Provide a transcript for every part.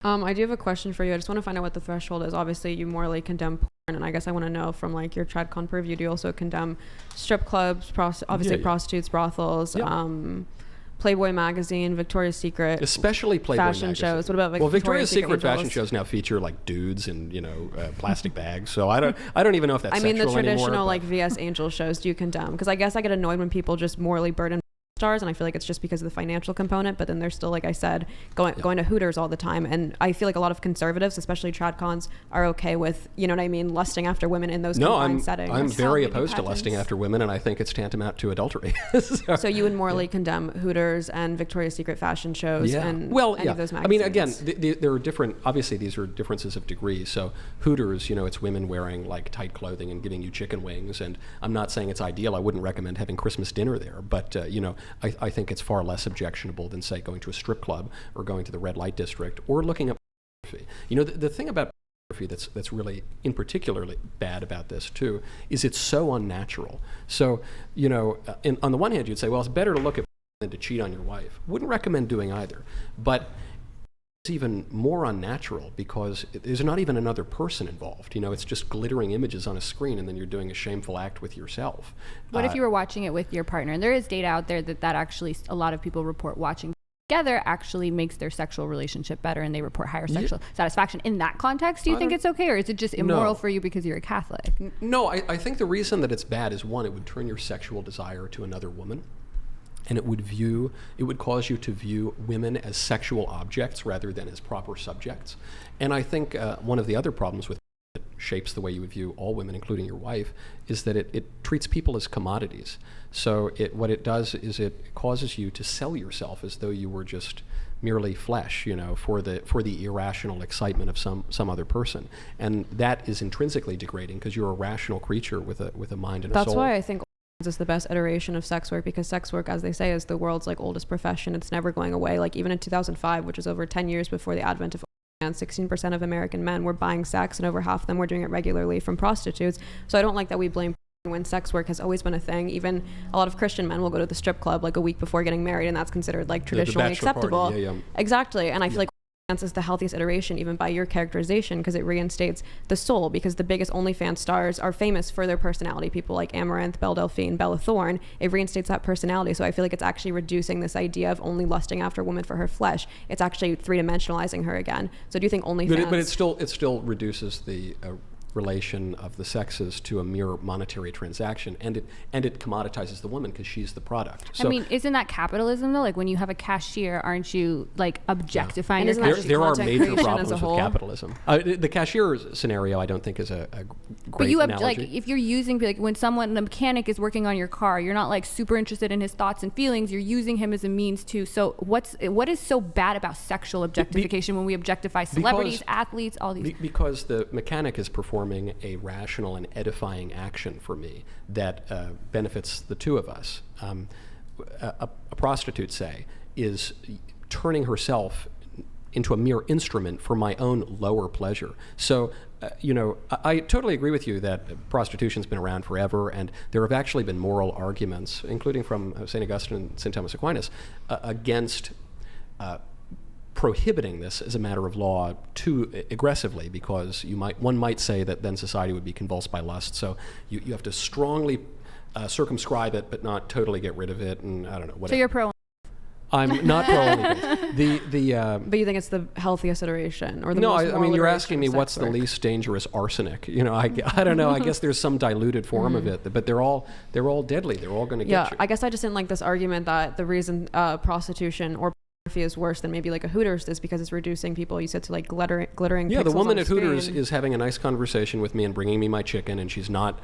I do have a question for you. I just want to find out what the threshold is. Obviously, you morally condemn porn, and I guess I want to know from like your TradCon purview, do you also condemn strip clubs, prostitutes, brothels, Playboy magazine, Victoria's Secret, especially Playboy fashion magazine. shows? What about Victoria's Secret fashion shows now feature like dudes in plastic bags. So I don't even know if that's I mean sexual the traditional anymore, like VS Angel shows. Do you condemn? Because I guess I get annoyed when people just morally burden stars, and I feel like it's just because of the financial component, but then they're still, like I said, going to Hooters all the time. And I feel like a lot of conservatives, especially tradcons, are okay with, you know what I mean, lusting after women in those confined settings. I'm very opposed to lusting after women, and I think it's tantamount to adultery. So you would morally condemn Hooters and Victoria's Secret fashion shows and any of those magazines? I mean, again, there are different, obviously these are differences of degree. So Hooters, it's women wearing like tight clothing and giving you chicken wings, and I'm not saying it's ideal. I wouldn't recommend having Christmas dinner there, but I think it's far less objectionable than, say, going to a strip club or going to the red light district or looking up pornography. The thing about pornography that's really in particularly bad about this too is it's so unnatural. So, on the one hand, you'd say, well, it's better to look at than to cheat on your wife. Wouldn't recommend doing either. But it's even more unnatural because there's not even another person involved. It's just glittering images on a screen, and then you're doing a shameful act with yourself. What if you were watching it with your partner? And there is data out there that actually a lot of people report watching together actually makes their sexual relationship better, and they report higher sexual satisfaction. In that context, do you think it's okay, or is it just immoral for you because you're a Catholic? No, I think the reason that it's bad is, one, it would turn your sexual desire to another woman. And it would cause you to view women as sexual objects rather than as proper subjects. And I think one of the other problems with it shapes the way you would view all women, including your wife, is that it treats people as commodities. So what it does is it causes you to sell yourself as though you were just merely flesh, for the irrational excitement of some other person. And that is intrinsically degrading because you're a rational creature with a mind and a soul. That's why I think is the best iteration of sex work, because sex work, as they say, is the world's like oldest profession. It's never going away. Like even in 2005, which is over 10 years before the advent of OnlyFans, 16% of American men were buying sex, and over half of them were doing it regularly from prostitutes. So I don't like that we blame when sex work has always been a thing. Even a lot of Christian men will go to the strip club like a week before getting married, and that's considered like traditionally acceptable. Party. Exactly. And I feel like is the healthiest iteration, even by your characterization, because it reinstates the soul, because the biggest OnlyFans stars are famous for their personality. People like Amaranth, Belle Delphine, Bella Thorne. It reinstates that personality. So I feel like it's actually reducing this idea of only lusting after a woman for her flesh. It's actually three-dimensionalizing her again. So do you think OnlyFans... But it still reduces the relation of the sexes to a mere monetary transaction, and it commoditizes the woman because she's the product. So, I mean, isn't that capitalism though? Like when you have a cashier, aren't you like objectifying your cashier? There are major problems with capitalism. The cashier scenario I don't think is a great but you analogy. Like if you're using, like when the mechanic is working on your car, you're not like super interested in his thoughts and feelings. You're using him as a means to. So what is so bad about sexual objectification when we objectify celebrities, athletes, all these? Because the mechanic is performing a rational and edifying action for me that benefits the two of us. A prostitute, say, is turning herself into a mere instrument for my own lower pleasure. So, I totally agree with you that prostitution's been around forever, and there have actually been moral arguments, including from St. Augustine and St. Thomas Aquinas, against prohibiting this as a matter of law too aggressively, because one might say that then society would be convulsed by lust. So you have to strongly circumscribe it, but not totally get rid of it. And I don't know. Whatever. So you're pro? I'm not pro anything. But you think it's the healthiest iteration, or the no? most I mean, you're asking me what's the least dangerous arsenic. I don't know. I guess there's some diluted form of it, but they're all deadly. They're all going to get you. I guess I just didn't like this argument that the reason prostitution or is worse than maybe like a Hooters is because it's reducing people, you said, to like glittering Yeah, the woman at screen. Hooters is having a nice conversation with me and bringing me my chicken, and she's not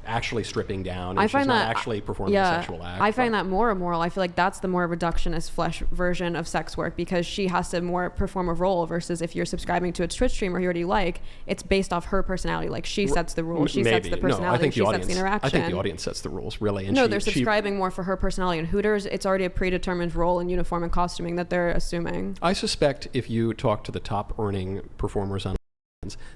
actually stripping down, and she's not actually performing a sexual act. I find that more immoral. I feel like that's the more reductionist flesh version of sex work, because she has to more perform a role, versus if you're subscribing to a Twitch streamer you already like, it's based off her personality. Like she sets the rules, she sets the personality, she sets the interaction. I think the audience sets the rules, really. And they're subscribing more for her personality. In Hooters, it's already a predetermined role in uniform and costuming that they're assuming. I suspect if you talk to the top earning performers on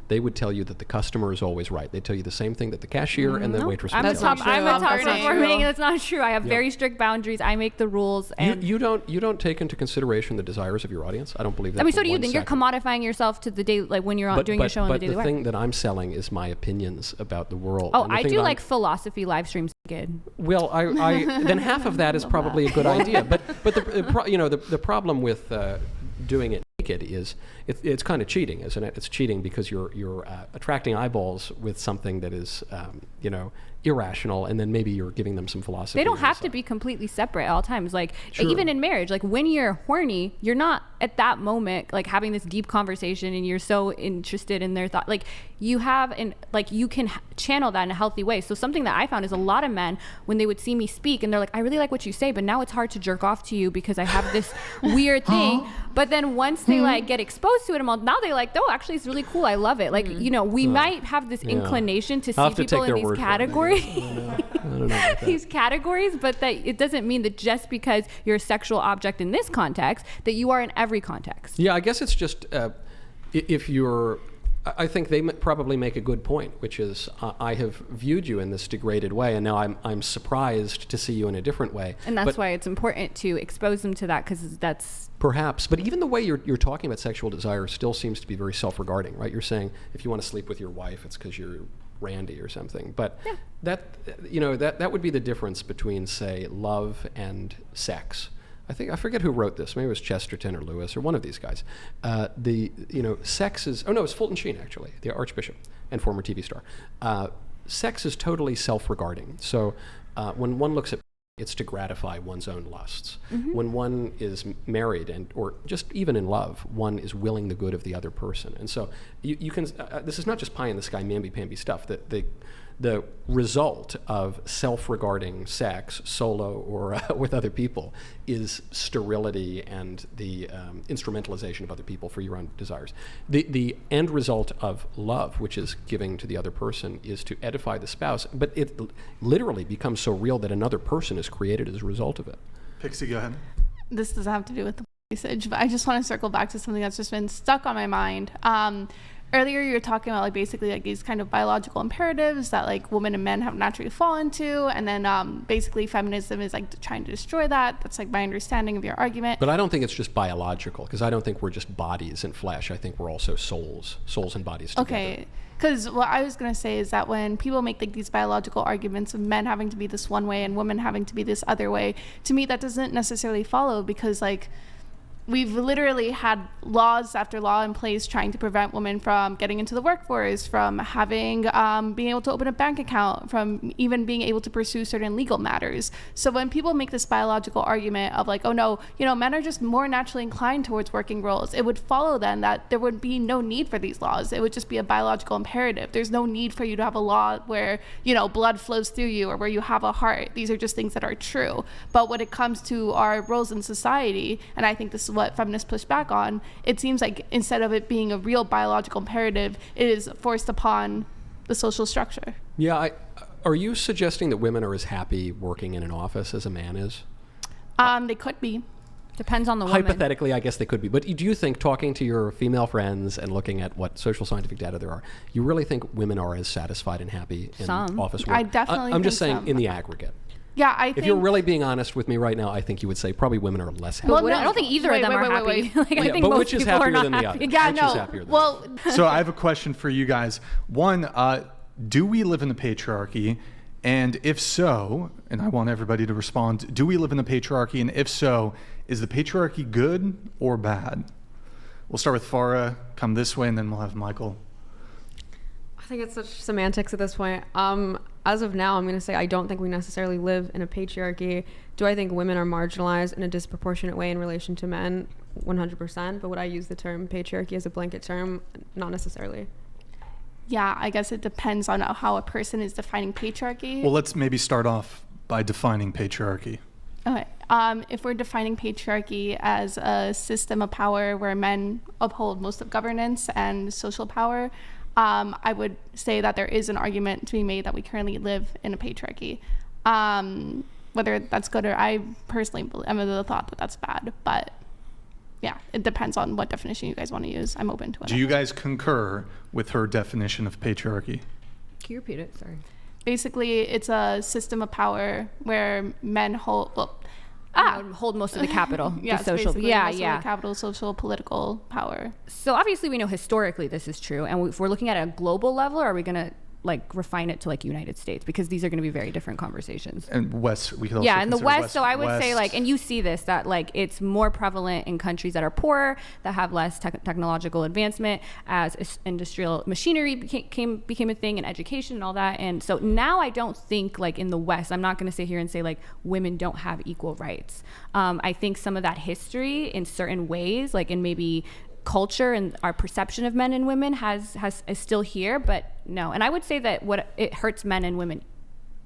they would tell you that the customer is always right. They tell you the same thing that the cashier and the waitress would I'm a tell top you. performing. That's not true. I have very strict boundaries. I make the rules. And You don't take into consideration the desires of your audience. I don't believe that. I mean, so do you think you're commodifying yourself to the day, like when you're doing your show on the daily But the thing that I'm selling is my opinions about the world. Oh, I do like philosophy live streams. Good. Well, I then half of that is probably a good idea. But the problem with doing it naked is it's kind of cheating, isn't it? It's cheating because you're attracting eyeballs with something that is irrational, and then maybe you're giving them some philosophy. They don't have to be completely separate at all times. Like even in marriage, like when you're horny, you're not at that moment like having this deep conversation and you're so interested in their thought. Like you have you can channel that in a healthy way. So something that I found is a lot of men, when they would see me speak and they're like, I really like what you say, but now it's hard to jerk off to you because I have this weird thing. But then once they like get exposed to it, now they're like, oh, actually it's really cool. I love it. Like, we might have this inclination to see people in these categories. I don't know about that. These categories, but that it doesn't mean that just because you're a sexual object in this context that you are in every context. Yeah, I guess it's just if you're. I think they probably make a good point, which is I have viewed you in this degraded way, and now I'm surprised to see you in a different way. And that's why it's important to expose them to that, because that's perhaps. But even the way you're talking about sexual desire still seems to be very self-regarding, right? You're saying if you want to sleep with your wife, it's because you're randy or something. But that would be the difference between, say, love and sex. I forget who wrote this. Maybe it was Chesterton or Lewis or one of these guys. Sex is, it's Fulton Sheen actually, the Archbishop and former TV star. Sex is totally self-regarding. So when one looks at it's to gratify one's own lusts. Mm-hmm. When one is married or just even in love, one is willing the good of the other person. And so you can, this is not just pie in the sky, mamby-pamby stuff. The result of self-regarding sex, solo or with other people, is sterility and the instrumentalization of other people for your own desires. The end result of love, which is giving to the other person, is to edify the spouse, but it literally becomes so real that another person is created as a result of it. Pixie, go ahead. This doesn't have to do with the usage, but I just want to circle back to something that's just been stuck on my mind. Earlier you were talking about basically these kind of biological imperatives that women and men have naturally fallen into, and then basically feminism is trying to destroy that. That's my understanding of your argument. But I don't think it's just biological, because I don't think we're just bodies and flesh. I think we're also souls and bodies together. Okay, because what I was going to say is that when people make these biological arguments of men having to be this one way and women having to be this other way, to me that doesn't necessarily follow, because we've literally had laws after law in place trying to prevent women from getting into the workforce, from having being able to open a bank account, from even being able to pursue certain legal matters. So when people make this biological argument of oh no, men are just more naturally inclined towards working roles, it would follow then that there would be no need for these laws. It would just be a biological imperative. There's no need for you to have a law where blood flows through you or where you have a heart. These are just things that are true. But when it comes to our roles in society, and I think this is what feminists push back on, it seems like instead of it being a real biological imperative, it is forced upon the social structure. Yeah, are you suggesting that women are as happy working in an office as a man is? They could be. Depends on the woman. Hypothetically, I guess they could be. But do you think, talking to your female friends and looking at what social scientific data there are, you really think women are as satisfied and happy in office work? I definitely I'm just saying some. in the aggregate. Yeah, I think... If you're really being honest with me right now, I think you would say probably women are less happy. Well, I don't think either of them are happy. I think but most which is people are happier not than the happy. other? Yeah, Which is happier than well... So I have a question for you guys. One, do we live in the patriarchy? And if so, and I want everybody to respond, do we live in the patriarchy? And if so, is the patriarchy good or bad? We'll start with Farah, come this way, and then we'll have Michael. I think it's such semantics at this point. As of now, I'm going to say I don't think we necessarily live in a patriarchy. Do I think women are marginalized in a disproportionate way in relation to men? 100%. But would I use the term patriarchy as a blanket term? Not necessarily. Yeah, I guess it depends on how a person is defining patriarchy. Well, let's maybe start off by defining patriarchy. Okay. If we're defining patriarchy as a system of power where men uphold most of governance and social power, I would say that there is an argument to be made that we currently live in a patriarchy. Whether that's good or I personally am of the thought that that's bad, but yeah, it depends on what definition you guys want to use. I'm open to it. Do you guys concur with her definition of patriarchy? Can you repeat it? Sorry. Basically, it's a system of power where men hold most of the capital. Yeah, the social. most of Yeah. the capital, social, political power. So obviously we know historically this is true, and if we're looking at a global level, are we going to like refine it to like United States, because these are going to be very different conversations. And West, we could also in the consider West. So I would say like, and you see this, that like it's more prevalent in countries that are poorer, that have less technological advancement, as industrial machinery became a thing, and education and all that. And so now I don't think like in the West, I'm not going to sit here and say like women don't have equal rights. I think some of that history in certain ways, like in maybe culture and our perception of men and women is still here, but no. And I would say that it hurts men and women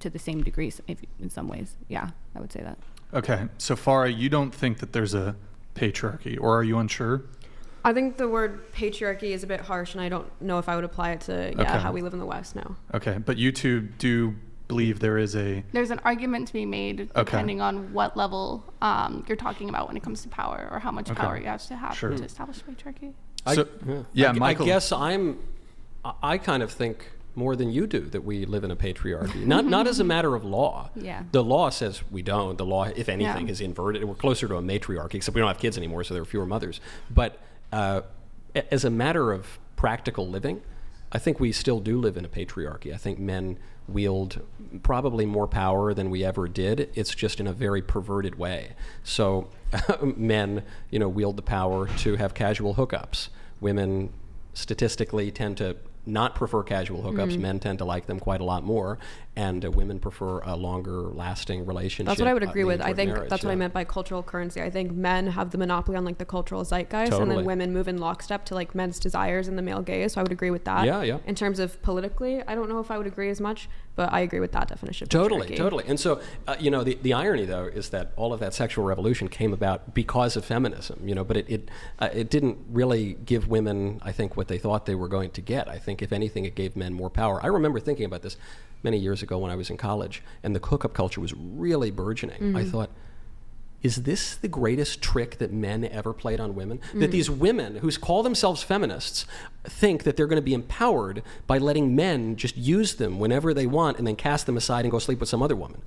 to the same degree in some ways. Yeah, I would say that. Okay, so Farah, you don't think that there's a patriarchy, or are you unsure? I think the word patriarchy is a bit harsh, and I don't know if I would apply it to how we live in the West now. Okay, but you two do believe there's an argument to be made depending on what level you're talking about when it comes to power, or how much power you have to establish patriarchy. Michael. I guess I kind of think more than you do that we live in a patriarchy. Not as a matter of law. Yeah. The law says we don't. The law, if anything, is inverted. We're closer to a matriarchy, except we don't have kids anymore, so there are fewer mothers. But as a matter of practical living, I think we still do live in a patriarchy. I think men wield probably more power than we ever did. It's just in a very perverted way. So men, wield the power to have casual hookups. Women statistically tend to not prefer casual hookups. Men tend to like them quite a lot more, and women prefer a longer lasting relationship. That's what I would agree with. I think marriage, that's what I meant by cultural currency. I think men have the monopoly on like the cultural zeitgeist, and then women move in lockstep to like men's desires and the male gaze. So I would agree with that. Yeah. In terms of politically, I don't know if I would agree as much, but I agree with that definition. Totally. And so, the irony though is that all of that sexual revolution came about because of feminism. But it didn't really give women, I think, what they thought they were going to get. I think if anything, it gave men more power. I remember thinking about this many years ago when I was in college, and the hookup culture was really burgeoning. I thought, is this the greatest trick that men ever played on women? That these women who call themselves feminists think that they're going to be empowered by letting men just use them whenever they want and then cast them aside and go sleep with some other woman.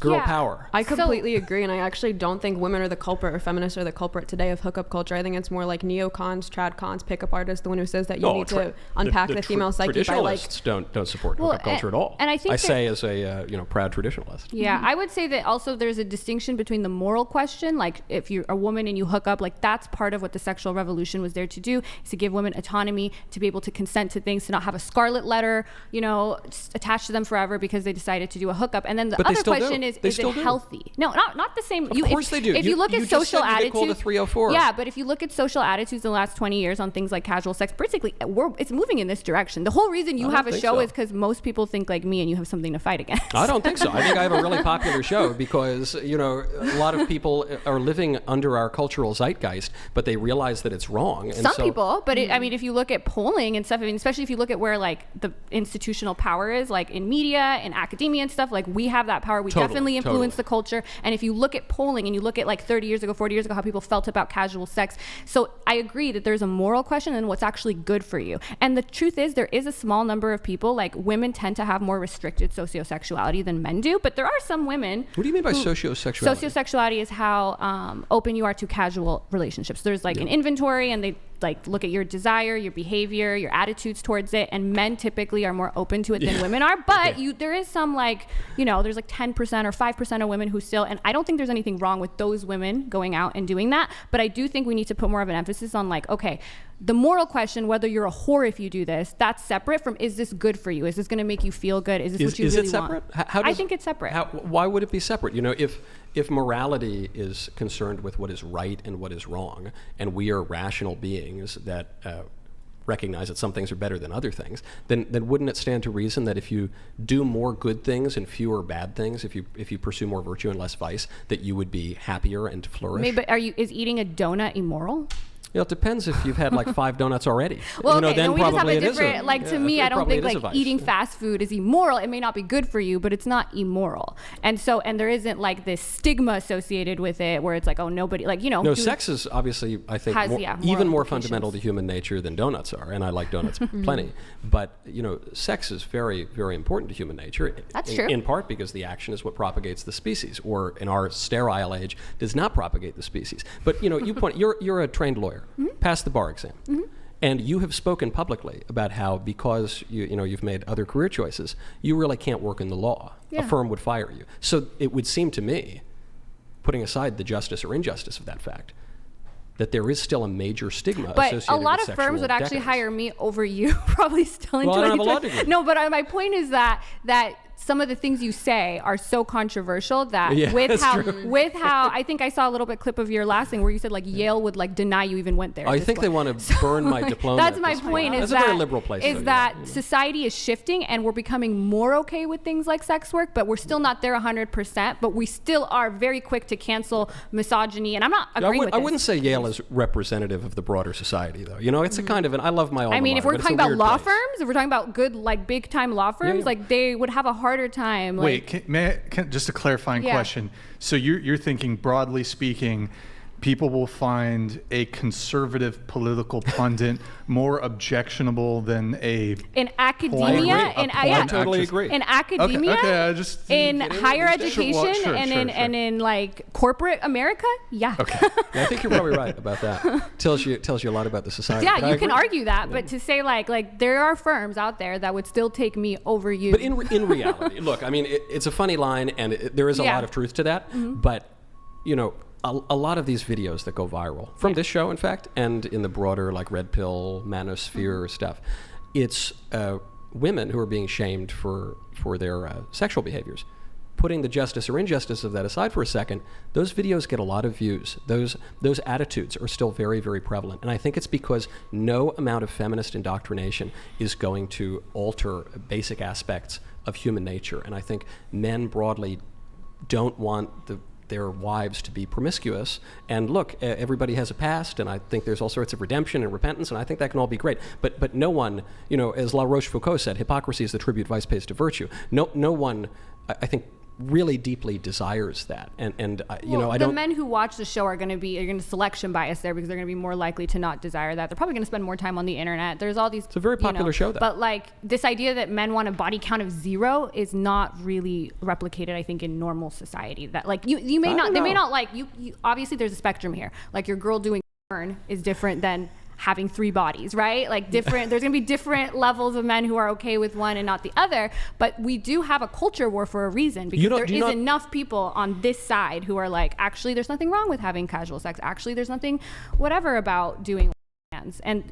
Girl power. I completely agree, and I actually don't think women are the culprit or feminists are the culprit today of hookup culture. I think it's more like neocons, tradcons, pickup artists, the one who says that you need to unpack the female psyche by like... Traditionalists don't support hookup culture at all. And I think say as a proud traditionalist. Yeah, I would say that also there's a distinction between the moral question, like if you're a woman and you hook up, like that's part of what the sexual revolution was there to do, is to give women autonomy, to be able to consent to things, to not have a scarlet letter, attached to them forever because they decided to do a hookup. And then the other question is it healthy? No, not the same. Of course they do. If you look at social attitudes, called a 304. Yeah, but if you look at social attitudes in the last 20 years on things like casual sex, basically it's moving in this direction. The whole reason you have a show is because most people think like me and you have something to fight against. I don't think so. I think I have a really popular show because a lot of people are living under our cultural zeitgeist, but they realize that it's wrong. And Some people, but if you look at polling and stuff, especially if you look at where like the institutional power is, like in media and academia and stuff, like we have that power. We definitely influence the culture. And if you look at polling and you look at like 30 years ago, 40 years ago, how people felt about casual sex. So I agree that there's a moral question and what's actually good for you. And the truth is there is a small number of people, like women tend to have more restricted sociosexuality than men do, but there are some women. What do you mean by sociosexuality? Sociosexuality is how open you are to casual relationships. There's like an inventory, and they like look at your desire, your behavior, your attitudes towards it, and men typically are more open to it than women are. But there is some like, there's like 10% or 5% of women who still, and I don't think there's anything wrong with those women going out and doing that, but I do think we need to put more of an emphasis on like, okay, the moral question, whether you're a whore if you do this, that's separate from, is this good for you? Is this going to make you feel good? Is this what you really want? I think it's separate. Why would it be separate? If morality is concerned with what is right and what is wrong, and we are rational beings that recognize that some things are better than other things, then wouldn't it stand to reason that if you do more good things and fewer bad things, if you pursue more virtue and less vice, that you would be happier and flourish? Maybe, but is eating a donut immoral? It depends if you've had like 5 donuts already. Well, then then we just have probably a it is different, like, to me, I don't probably think it is a like vice. eating fast food is immoral. It may not be good for you, but it's not immoral. And there isn't like this stigma associated with it where it's like, oh, nobody, like, No, sex is obviously, I think, even more fundamental to human nature than donuts are, and I like donuts plenty. But, sex is very, very important to human nature. That's true. In part because the action is what propagates the species, or in our sterile age, does not propagate the species. But, you're a trained lawyer, passed the bar exam. And you have spoken publicly about how, because you've made other career choices, you really can't work in the law. Yeah. A firm would fire you. So it would seem to me, putting aside the justice or injustice of that fact, that there is still a major stigma associated with But a lot of sexual firms would actually decadence. hire me over you, probably still in Well, I don't have a 2020. law degree. No, but my point is that some of the things you say are so controversial that Yeah, with that's how true. I think I saw a little bit clip of your last thing where you said like Yale would like deny you even went there. I think they want to burn my diploma. That's at my this point. That's Is a that very liberal place. is though, that yeah. society is shifting and we're becoming more okay with things like sex work, but we're still not there 100%. But we still are very quick to cancel misogyny, and I'm not agreeing with this. I wouldn't say Yale is representative of the broader society, though. It's a kind of I love my alma I mean, if mater, we're but it's talking a about weird law place. firms, if we're talking about good, like big time law firms, yeah. like they would have a harder time. Wait, just a clarifying Yeah. question. So you're thinking, broadly speaking, people will find a conservative political pundit more objectionable than a in academia, I totally agree. in academia, Okay, I just in higher Sure, education, sure, and sure, in sure. and in like corporate America, yeah. Okay. Yeah, I think you're probably right about that. Tells you a lot about the society. But Yeah, I you can agree. argue that, but to say like there are firms out there that would still take me over you. But in reality, look, I mean, it's a funny line, and there is a Yeah. lot of truth to that. But a lot of these videos that go viral from this show, in fact, and in the broader like red pill manosphere stuff, it's women who are being shamed for their sexual behaviors. Putting the justice or injustice of that aside for a second, those videos get a lot of views. Those attitudes are still very, very prevalent. And I think it's because no amount of feminist indoctrination is going to alter basic aspects of human nature. And I think men broadly don't want their wives to be promiscuous. And look, everybody has a past, and I think there's all sorts of redemption and repentance, and I think that can all be great. But no one, as La Rochefoucauld said, hypocrisy is the tribute vice pays to virtue. No one, I think, really deeply desires that. And I the don't. men who watch the show are going to selection bias there because they're going to be more likely to not desire that. They're probably going to spend more time on the internet. There's all these. It's a very popular show, though. But like this idea that men want a body count of 0 is not really replicated, I think, in normal society. That like you may not, they may not like you. Obviously, there's a spectrum here. Like your girl doing porn is different than having 3 bodies, right? Like different, there's gonna be different levels of men who are okay with one and not the other, but we do have a culture war for a reason because there is enough people on this side who are like, actually there's nothing wrong with having casual sex. Actually, there's nothing whatever about doing hands. And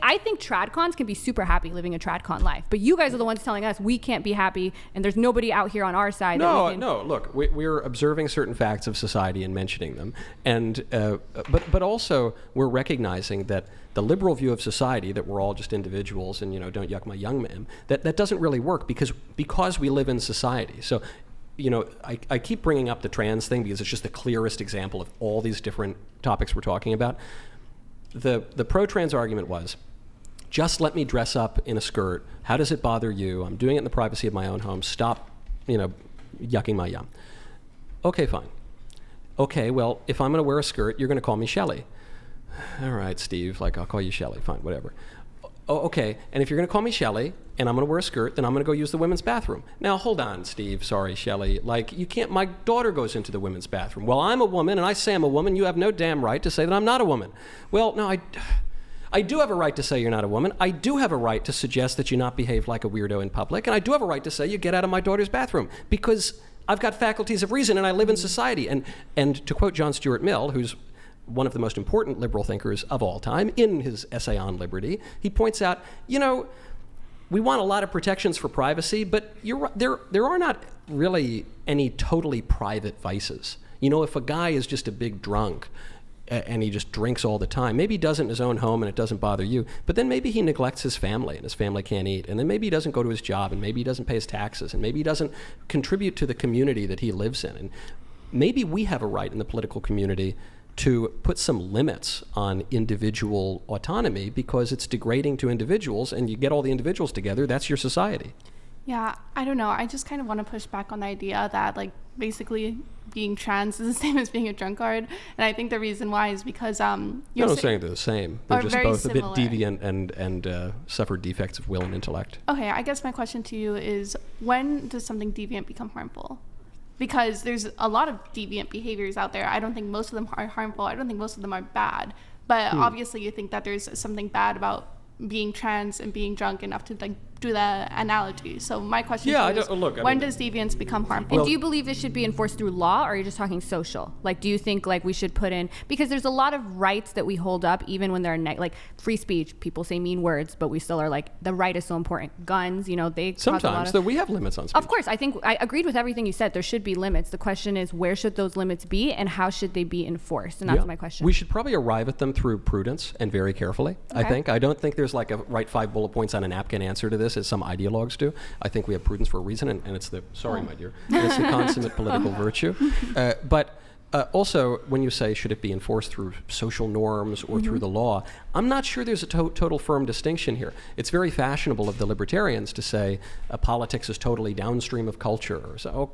I think tradcons can be super happy living a tradcon life, but you guys are the ones telling us we can't be happy and there's nobody out here on our side. No, look, we're observing certain facts of society and mentioning them, and but also we're recognizing that the liberal view of society, that we're all just individuals and don't yuck my young man, that doesn't really work because we live in society. So I keep bringing up the trans thing because it's just the clearest example of all these different topics we're talking about. The pro-trans argument was, just let me dress up in a skirt. How does it bother you? I'm doing it in the privacy of my own home. Stop, yucking my yum. Okay, fine. Okay, well, if I'm going to wear a skirt, you're going to call me Shelley. All right, Steve, I'll call you Shelley. Fine, whatever. Oh, okay, and if you're going to call me Shelley and I'm going to wear a skirt, then I'm going to go use the women's bathroom. Now, hold on, Steve. Sorry, Shelley. You can't, my daughter goes into the women's bathroom. Well, I'm a woman and I say I'm a woman. You have no damn right to say that I'm not a woman. Well, no, I do have a right to say you're not a woman. I do have a right to suggest that you not behave like a weirdo in public. And I do have a right to say you get out of my daughter's bathroom because I've got faculties of reason and I live in society. And to quote John Stuart Mill, who's one of the most important liberal thinkers of all time, in his essay on liberty, he points out, we want a lot of protections for privacy, but there are not really any totally private vices. If a guy is just a big drunk and he just drinks all the time, maybe he does it in his own home and it doesn't bother you, but then maybe he neglects his family and his family can't eat, and then maybe he doesn't go to his job, and maybe he doesn't pay his taxes, and maybe he doesn't contribute to the community that he lives in. And maybe we have a right in the political community to put some limits on individual autonomy, because it's degrading to individuals, and you get all the individuals together, that's your society. Yeah, I don't know. I just kind of want to push back on the idea that like basically being trans is the same as being a drunkard. And I think the reason why is because I'm not saying they're the same. They're just both similar. A bit deviant and suffer defects of will and intellect. Okay, I guess my question to you is, when does something deviant become harmful? Because there's a lot of deviant behaviors out there. I don't think most of them are harmful. I don't think most of them are bad. But obviously you think that there's something bad about being trans and being drunk enough to like do the analogy. So my question is, when does deviance become harmful? And do you believe it should be enforced through law, or are you just talking social? Like, do you think like we should put in, because there's a lot of rights that we hold up even when they're like free speech, people say mean words, but we still are like, the right is so important. Guns, they sometimes we have limits on speech. Of course, I think I agreed with everything you said. There should be limits. The question is, where should those limits be and how should they be enforced? And that's my question. We should probably arrive at them through prudence and very carefully. Okay. I don't think there's like a write 5 bullet points on a napkin answer to this, as some ideologues do. I think we have prudence for a reason, and it's the my dear, it's the consummate political virtue. But also, when you say should it be enforced through social norms or through the law, I'm not sure there's a total firm distinction here. It's very fashionable of the libertarians to say politics is totally downstream of culture. So,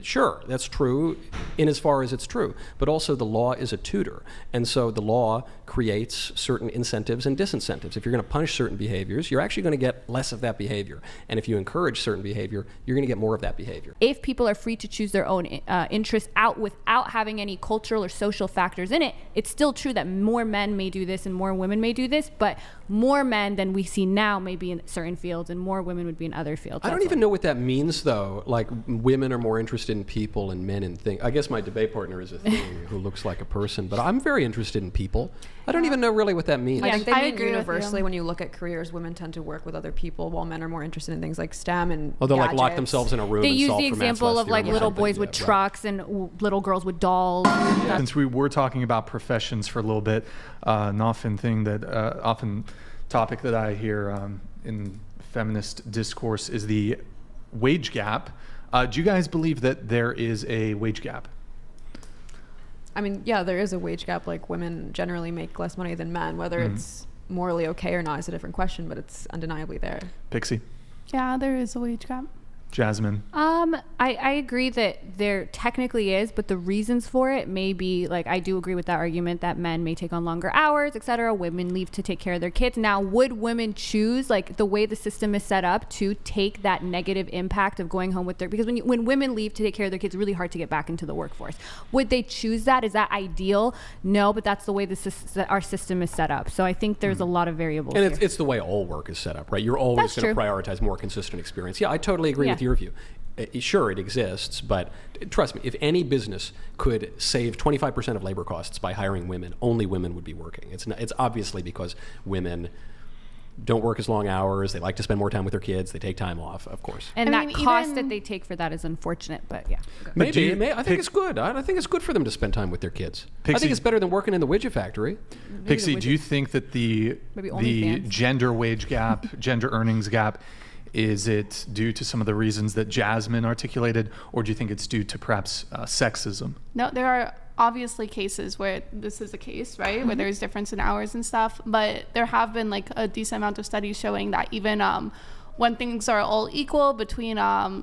sure, that's true in as far as it's true. But also the law is a tutor. And so the law creates certain incentives and disincentives. If you're going to punish certain behaviors, you're actually going to get less of that behavior. And if you encourage certain behavior, you're going to get more of that behavior. If people are free to choose their own interests out without having any cultural or social factors in it, it's still true that more men may do this and more women may do this, but more men than we see now may be in certain fields and more women would be in other fields. I don't even know what that means, though. Like, women are more interested in people and men in things. I guess my debate partner is a thing who looks like a person, but I'm very interested in people. I don't even know really what that means. I think they I mean agree universally, when you look at careers, women tend to work with other people while men are more interested in things like STEM and they'll gadgets. like lock themselves in a room They and use solve the for example Maxwell's of like theorem or little something. boys with trucks and little girls with dolls. Since we were talking about professions for a little bit, an often topic that I hear in feminist discourse is the wage gap. Do you guys believe that there is a wage gap? I mean, yeah, there is a wage gap. Like, women generally make less money than men. Whether it's morally okay or not is a different question, but it's undeniably there. Pixie? Yeah, there is a wage gap. Jasmine? I agree that there technically is, but the reasons for it may be, like, I do agree with that argument that men may take on longer hours, etc. Women leave to take care of their kids. Now, would women choose, like, the way the system is set up, to take that negative impact of going home with their, because when women leave to take care of their kids, it's really hard to get back into the workforce. Would they choose that? Is that ideal? No, but that's the way our system is set up. So I think there's a lot of variables. And it's the way all work is set up, right? You're always going to prioritize more consistent experience. Yeah, I totally agree with your view. Sure, it exists, but trust me, if any business could save 25% of labor costs by hiring women, only women would be working. It's obviously because women don't work as long hours. They like to spend more time with their kids. They take time off, of course. And that cost that they take for that is unfortunate, but yeah. Maybe. I think it's good. I think it's good for them to spend time with their kids. Pixie, I think it's better than working in the widget factory. Pixie, do you think that the gender wage gap, gender earnings gap, is it due to some of the reasons that Jasmine articulated, or do you think it's due to perhaps sexism? No, there are obviously cases where this is the case, right? Where there's difference in hours and stuff, but there have been like a decent amount of studies showing that even when things are all equal between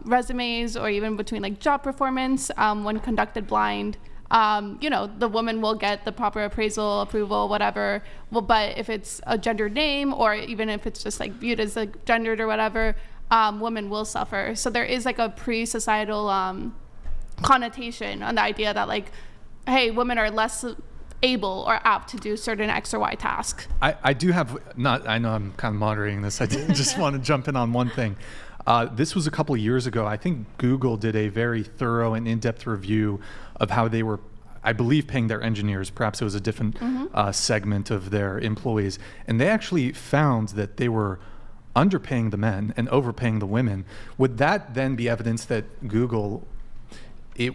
resumes or even between like job performance, when conducted blind, the woman will get the proper appraisal, approval, whatever. Well, but if it's a gendered name, or even if it's just like viewed as like gendered or whatever, women will suffer. So there is like a pre-societal connotation on the idea that like, hey, women are less able or apt to do certain X or Y task. I do have, I know I'm kind of moderating this. I just want to jump in on one thing. This was a couple of years ago. I think Google did a very thorough and in-depth review of how they were, I believe, paying their engineers. Perhaps it was a different segment of their employees. And they actually found that they were underpaying the men and overpaying the women. Would that then be evidence that Google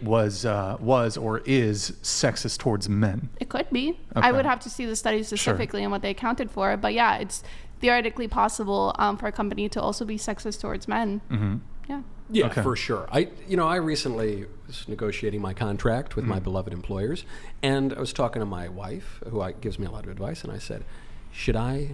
was or is sexist towards men? It could be. Okay. I would have to see the study specifically and what they accounted for. But yeah, it's theoretically possible for a company to also be sexist towards men. Mm-hmm. Yeah. Yeah, Okay. for sure. I recently was negotiating my contract with my beloved employers, and I was talking to my wife, who gives me a lot of advice, and I said, should I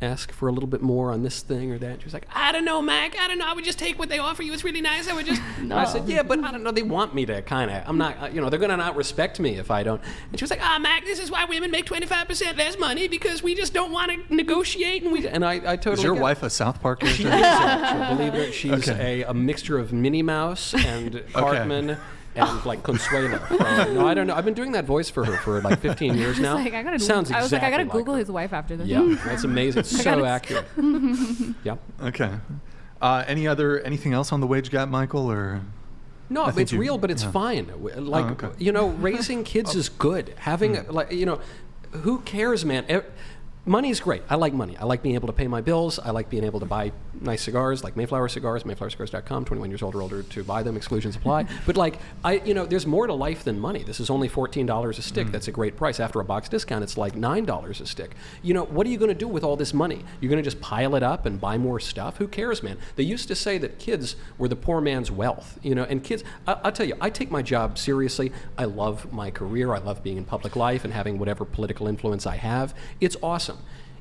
ask for a little bit more on this thing or that? She was like, I don't know, Mac. I don't know. I would just take what they offer you. It's really nice. I would just. No. I said, yeah, but I don't know. They want me to kind of. I'm not. They're going to not respect me if I don't. And she was like, Mac, this is why women make 25% less money because we just don't want to negotiate. And I totally. Is your wife a South Park She character? is actually. Believe it. She's a mixture of Minnie Mouse and Cartman. And like Consuelo. No, I don't know. I've been doing that voice for her for like 15 years now. Like, Sounds exactly I was like, I gotta like Google her. his wife after this. Yeah, that's amazing. It's so accurate. Yeah. Okay. Anything else on the wage gap, Michael, or? No, I think it's real, but it's fine. Like, raising kids is good. Having, who cares, man? Money's great. I like money. I like being able to pay my bills. I like being able to buy nice cigars, like Mayflower Cigars, mayflowercigars.com, 21 years old or older to buy them, exclusions apply. But there's more to life than money. This is only $14 a stick. That's a great price. After a box discount, it's like $9 a stick. What are you going to do with all this money? You're going to just pile it up and buy more stuff? Who cares, man? They used to say that kids were the poor man's wealth, and kids, I'll tell you, I take my job seriously. I love my career. I love being in public life and having whatever political influence I have. It's awesome.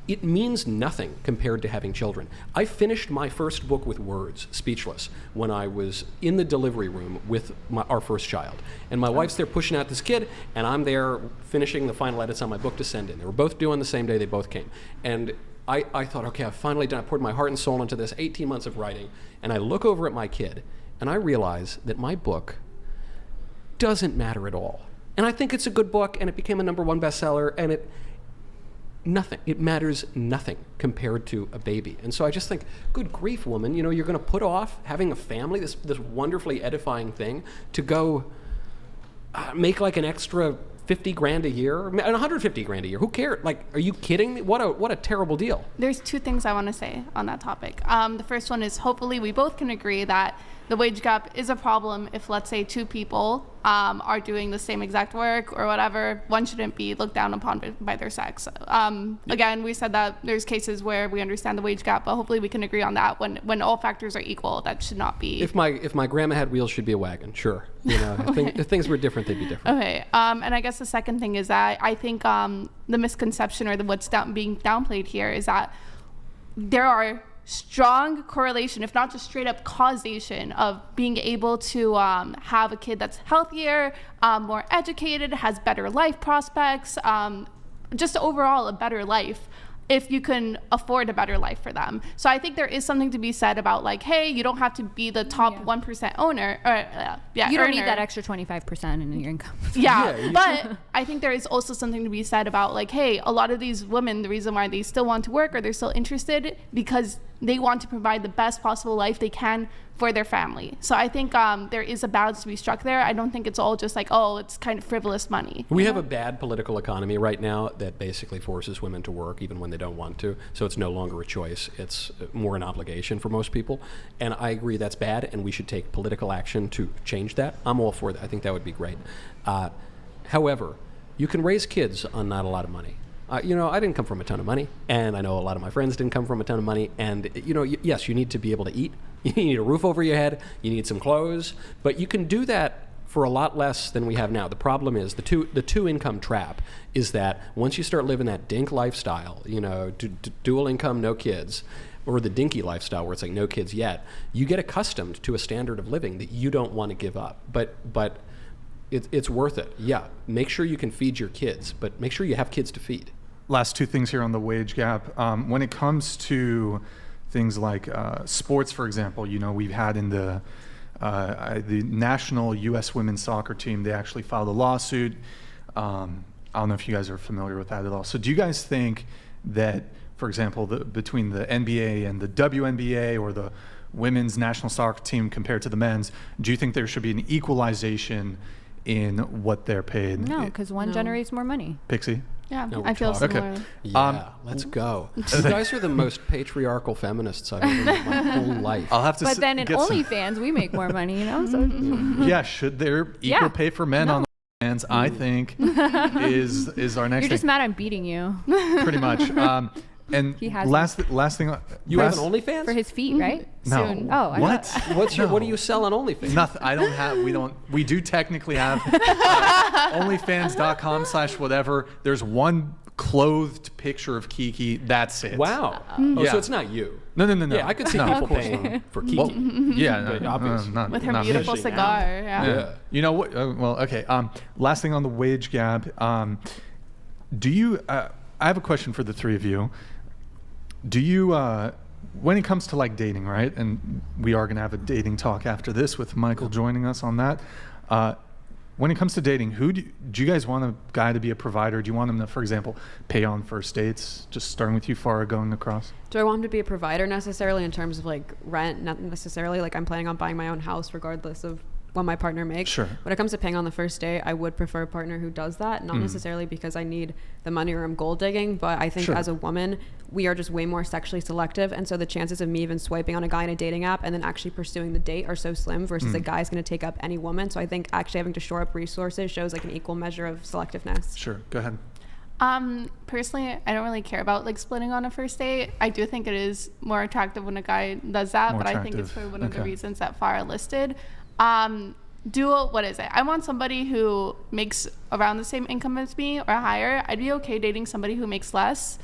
It means nothing compared to having children. I finished my first book with words, speechless, when I was in the delivery room with our first child. And my wife's there pushing out this kid, and I'm there finishing the final edits on my book to send in. They were both due on the same day. They both came. And I thought, okay, I've finally done. I poured my heart and soul into this 18 months of writing. And I look over at my kid, and I realize that my book doesn't matter at all. And I think it's a good book, and it became a #1 bestseller, and nothing. It matters nothing compared to a baby. And so I just think, good grief, woman, you're going to put off having a family, this wonderfully edifying thing, to go make like an extra $50,000 a year, and $150,000 a year. Who cares? Like, are you kidding me? What a terrible deal. There's two things I want to say on that topic. The first one is, hopefully we both can agree that the wage gap is a problem if, let's say, two people are doing the same exact work or whatever. One shouldn't be looked down upon by their sex. Again, we said that there's cases where we understand the wage gap, but hopefully we can agree on that when all factors are equal. That should not be. If my grandma had wheels, she'd be a wagon. Sure. If things were different, they'd be different. Okay. And I guess the second thing is that I think the misconception or what's being downplayed here is that there are strong correlation, if not just straight up causation, of being able to have a kid that's healthier, more educated, has better life prospects, just overall a better life, if you can afford a better life for them. So I think there is something to be said about, like, hey, you don't have to be the top 1% owner. You don't need that extra 25% in your income. Yeah, but I think there is also something to be said about, like, hey, a lot of these women, the reason why they still want to work or they're still interested, because they want to provide the best possible life they can for their family. So I think there is a balance to be struck there. I don't think it's all just like, oh, it's kind of frivolous money. We have a bad political economy right now that basically forces women to work even when they don't want to. So it's no longer a choice. It's more an obligation for most people. And I agree that's bad, and we should take political action to change that. I'm all for that. I think that would be great. However, you can raise kids on not a lot of money. I didn't come from a ton of money, and I know a lot of my friends didn't come from a ton of money. And, yes, you need to be able to eat. You need a roof over your head. You need some clothes. But you can do that for a lot less than we have now. The problem is the two income trap is that once you start living that dink lifestyle, dual income, no kids, or the dinky lifestyle where it's like no kids yet, you get accustomed to a standard of living that you don't want to give up. But it's worth it. Yeah, make sure you can feed your kids, but make sure you have kids to feed. Last two things here on the wage gap. When it comes to things like sports, for example, we've had in the national U.S. women's soccer team, they actually filed a lawsuit. I don't know if you guys are familiar with that at all. So do you guys think that, for example, between the NBA and the WNBA or the women's national soccer team compared to the men's, do you think there should be an equalization in what they're paid? No, because one generates more money. Pixie? Yeah, No, I feel talk. similar. Okay. Yeah, let's go. You guys are the most patriarchal feminists I've ever met my whole life. I'll have to But then in OnlyFans, we make more money, So yeah, should there equal pay for men on OnlyFans? I think is our next You're just thing. mad I'm beating you. Pretty much. And He has last thing. You have an OnlyFans? for his feet, right? No. Soon. Oh, I What? What do you sell on OnlyFans? Nothing. I don't have. We don't. We do technically have OnlyFans.com/whatever. There's one clothed picture of Kiki. That's it. Wow. Yeah. So it's not you. No. Yeah, I could see people paying for Kiki. Well, yeah. But obvious. not, With her not me. beautiful Especially cigar. now. Yeah. Yeah. You know what? Well, okay. Last thing on the wage gap. Do you? I have a question for the three of you. Do you? When it comes to like dating, right? And we are going to have a dating talk after this with Michael joining us on that. When it comes to dating, do you guys want a guy to be a provider? Do you want him to, for example, pay on first dates? Just starting with you, Farah, going across. Do I want him to be a provider necessarily in terms of like rent? Not necessarily. Like I'm planning on buying my own house regardless of what my partner makes. Sure. When it comes to paying on the first date, I would prefer a partner who does that, not necessarily because I need the money or I'm gold digging, but I think Sure. as a woman, we are just way more sexually selective, and so the chances of me even swiping on a guy in a dating app and then actually pursuing the date are so slim versus a guy's going to take up any woman. So I think actually having to shore up resources shows like an equal measure of selectiveness. Sure. Go ahead. Personally, I don't really care about like splitting on a first date. I do think it is more attractive when a guy does that, More but I think it's attractive. for one of the Okay. reasons that Farah listed. What is it? I want somebody who makes around the same income as me or higher. I'd be okay dating somebody who makes less.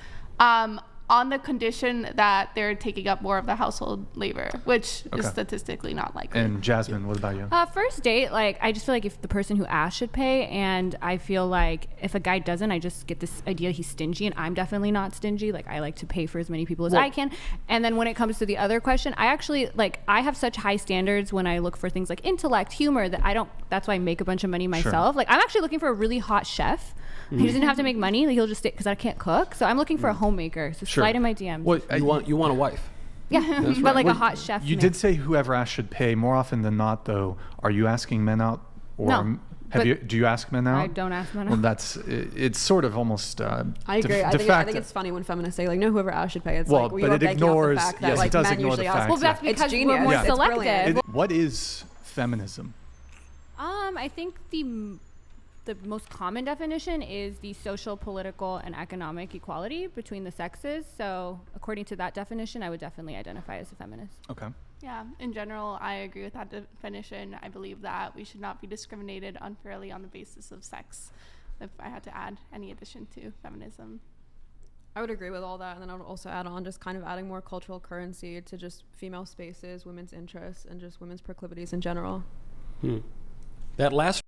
On the condition that they're taking up more of the household labor, which Okay. is statistically not likely. And Jasmine, what about you? First date, like I just feel like if the person who asked should pay, and I feel like if a guy doesn't, I just get this idea he's stingy, and I'm definitely not stingy. Like I like to pay for as many people as I can. And then when it comes to the other question, I actually I have such high standards when I look for things like intellect, humor that I don't. That's why I make a bunch of money myself. Like I'm actually looking for a really hot chef. He doesn't have to make money. Like, he'll just stay because I can't cook. So I'm looking for a homemaker. So Sure. slide in my DMs. What You want a wife. Yeah, but right. like Well, a hot chef. You man. did say whoever asked should pay. More often than not, though, are you asking men out, or No, but do you ask men out? I don't ask men Well, out. it's sort of almost. I agree. I think it's funny when feminists say like, no, whoever asked should pay. It's Well, like we but are it banking ignores- off the fact that yes, it like does men ignore the usually ask. fact Well, that's It's because we're genius. more It's selective. brilliant. What is feminism? I think the most common definition is the social, political, and economic equality between the sexes. So according to that definition, I would definitely identify as a feminist. Okay. Yeah, in general, I agree with that definition. I believe that we should not be discriminated unfairly on the basis of sex. If I had to add any addition to feminism. I would agree with all that, and then I would also add on just kind of adding more cultural currency to just female spaces, women's interests, and just women's proclivities in general. That last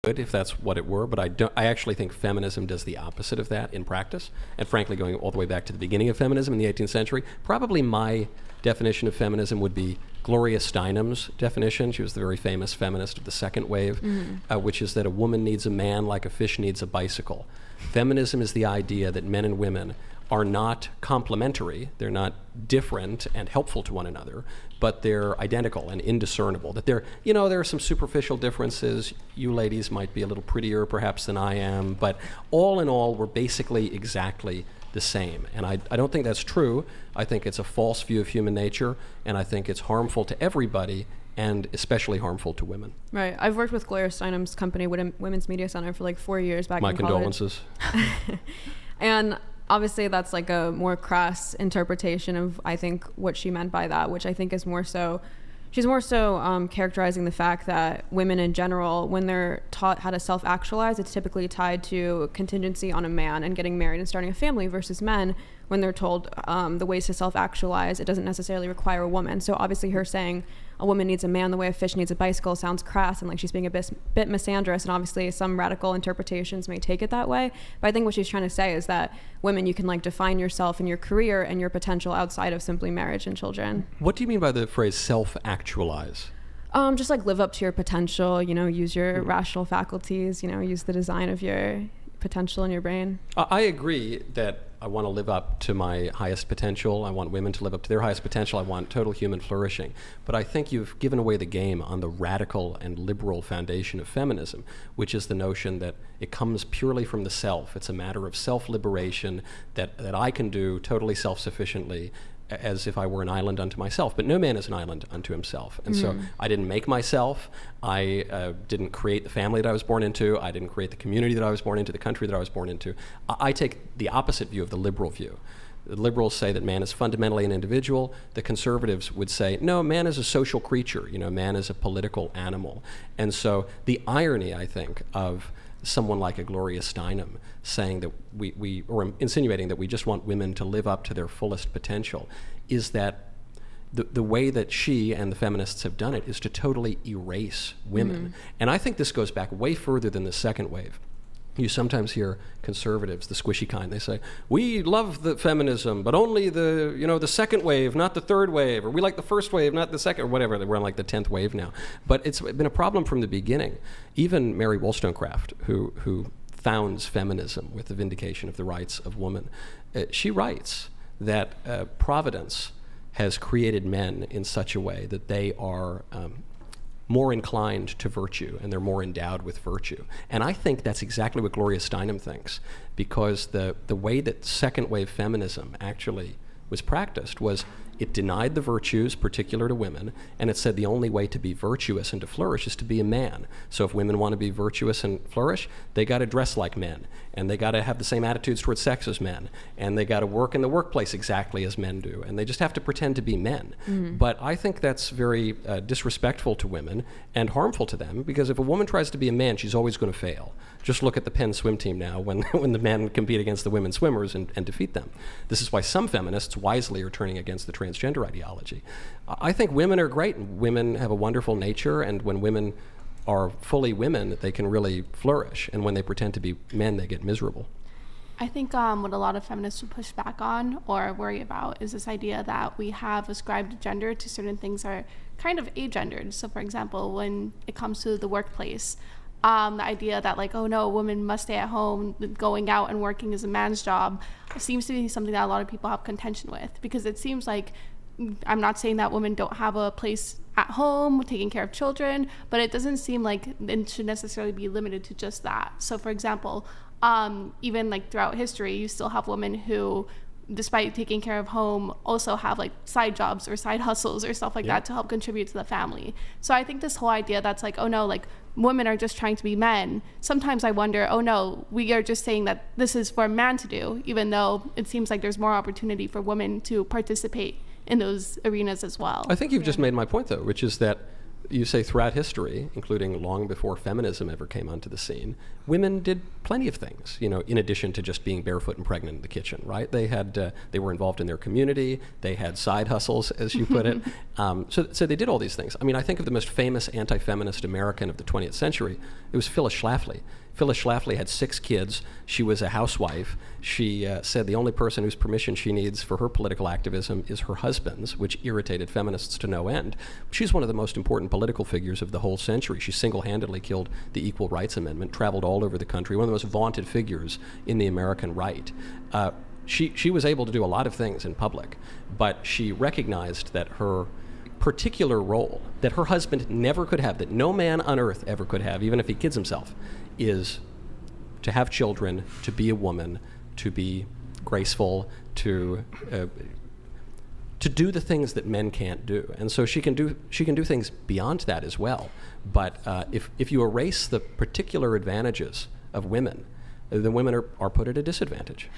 good if that's what it were, but I actually think feminism does the opposite of that in practice. And frankly, going all the way back to the beginning of feminism in the 18th century, probably my definition of feminism would be Gloria Steinem's definition. She was the very famous feminist of the second wave, which is that a woman needs a man like a fish needs a bicycle. Feminism is the idea that men and women are not complementary, they're not different and helpful to one another, but they're identical and indiscernible. That there are some superficial differences. You ladies might be a little prettier perhaps than I am, but all in all, we're basically exactly the same. And I don't think that's true. I think it's a false view of human nature, and I think it's harmful to everybody, and especially harmful to women. Right. I've worked with Gloria Steinem's company, Women's Media Center, for like 4 years back My in college. condolences. And obviously that's like a more crass interpretation of, I think, what she meant by that, which I think is more so, she's more so characterizing the fact that women in general, when they're taught how to self-actualize, it's typically tied to contingency on a man and getting married and starting a family, versus men, when they're told the ways to self-actualize, it doesn't necessarily require a woman. So obviously her saying a woman needs a man the way a fish needs a bicycle sounds crass and like she's being a bit misandrous, and obviously some radical interpretations may take it that way. But I think what she's trying to say is that women, you can like define yourself and your career and your potential outside of simply marriage and children. What do you mean by the phrase self-actualize? Just like live up to your potential, use your rational faculties, use the design of your potential in your brain. I agree that I want to live up to my highest potential. I want women to live up to their highest potential. I want total human flourishing. But I think you've given away the game on the radical and liberal foundation of feminism, which is the notion that it comes purely from the self. It's a matter of self-liberation that I can do totally self-sufficiently, as if I were an island unto myself. But no man is an island unto himself. And so I didn't make myself. I didn't create the family that I was born into. I didn't create the community that I was born into, the country that I was born into. I take the opposite view of the liberal view. The liberals say that man is fundamentally an individual. The conservatives would say, no, man is a social creature. Man is a political animal. And so the irony, I think, of someone like a Gloria Steinem saying that or insinuating that we just want women to live up to their fullest potential, is that the way that she and the feminists have done it is to totally erase women. And I think this goes back way further than the second wave. You sometimes hear conservatives, the squishy kind, they say, we love the feminism, but only the second wave, not the third wave, or we like the first wave, not the second, or whatever. We're on like the 10th wave now. But it's been a problem from the beginning. Even Mary Wollstonecraft, who founds feminism with the vindication of the rights of woman, she writes that Providence has created men in such a way that they are more inclined to virtue, and they're more endowed with virtue. And I think that's exactly what Gloria Steinem thinks, because the way that second wave feminism actually was practiced was it denied the virtues particular to women, and it said the only way to be virtuous and to flourish is to be a man. So if women want to be virtuous and flourish, they got to dress like men, and they got to have the same attitudes towards sex as men, and they got to work in the workplace exactly as men do, and they just have to pretend to be men. But I think that's very disrespectful to women and harmful to them, because if a woman tries to be a man, she's always going to fail. Just look at the Penn swim team now when the men compete against the women swimmers and defeat them. This is why some feminists wisely are turning against the transgender ideology. I think women are great, and women have a wonderful nature, and when women are fully women, they can really flourish, and when they pretend to be men, they get miserable. I think what a lot of feminists would push back on or worry about is this idea that we have ascribed gender to certain things that are kind of agendered. So for example, when it comes to the workplace, the idea that like, oh no, a woman must stay at home, going out and working is a man's job, seems to be something that a lot of people have contention with, because it seems like, I'm not saying that women don't have a place at home taking care of children, but it doesn't seem like it should necessarily be limited to just that. So for example, even like throughout history, you still have women who, despite taking care of home, also have like side jobs or side hustles or stuff like that to help contribute to the family. So I think this whole idea that's like, oh no, like women are just trying to be men. Sometimes I wonder, oh no, we are just saying that this is for a man to do, even though it seems like there's more opportunity for women to participate in those arenas as well. I think you've just made my point, though, which is that you say throughout history, including long before feminism ever came onto the scene, women did plenty of things, in addition to just being barefoot and pregnant in the kitchen, right? They were involved in their community. They had side hustles, as you put it. So they did all these things. I mean, I think of the most famous anti-feminist American of the 20th century. It was Phyllis Schlafly. Phyllis Schlafly had 6 kids. She was a housewife. She said the only person whose permission she needs for her political activism is her husband's, which irritated feminists to no end. She's one of the most important political figures of the whole century. She single-handedly killed the Equal Rights Amendment, traveled all over the country, one of the most vaunted figures in the American right. She was able to do a lot of things in public, but she recognized that her particular role that her husband never could have, that no man on earth ever could have, even if he kids himself, is to have children, to be a woman, to be graceful, to do the things that men can't do. And so she can do things beyond that as well. But if you erase the particular advantages of women, then women are put at a disadvantage.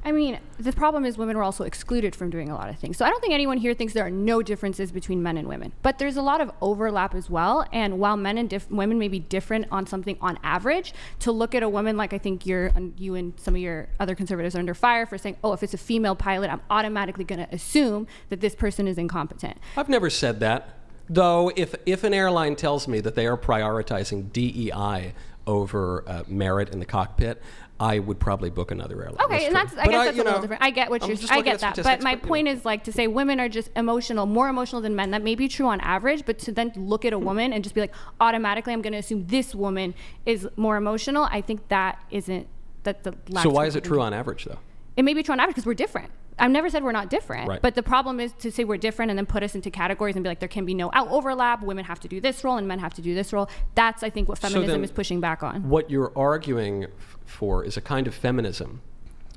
I mean, the problem is women were also excluded from doing a lot of things. So I don't think anyone here thinks there are no differences between men and women, but there's a lot of overlap as well. And while men and women may be different on something on average, to look at a woman like I think you and some of your other conservatives are under fire for saying, oh, if it's a female pilot, I'm automatically going to assume that this person is incompetent. I've never said that. Though if an airline tells me that they are prioritizing DEI over merit in the cockpit, I would probably book another airline. Okay, and I guess that's a little different. I get I get that. But my point is like to say women are just emotional, more emotional than men. That may be true on average, but to then look at a woman and just be like, automatically I'm going to assume this woman is more emotional. I think that isn't, that's the last. So why is it true on average though? It may be true on average because we're different. I've never said we're not different, right. But the problem is to say we're different and then put us into categories and be like, there can be no overlap. Women have to do this role and men have to do this role. That's, I think, what feminism is pushing back on. What you're arguing for is a kind of feminism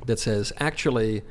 that says, actually,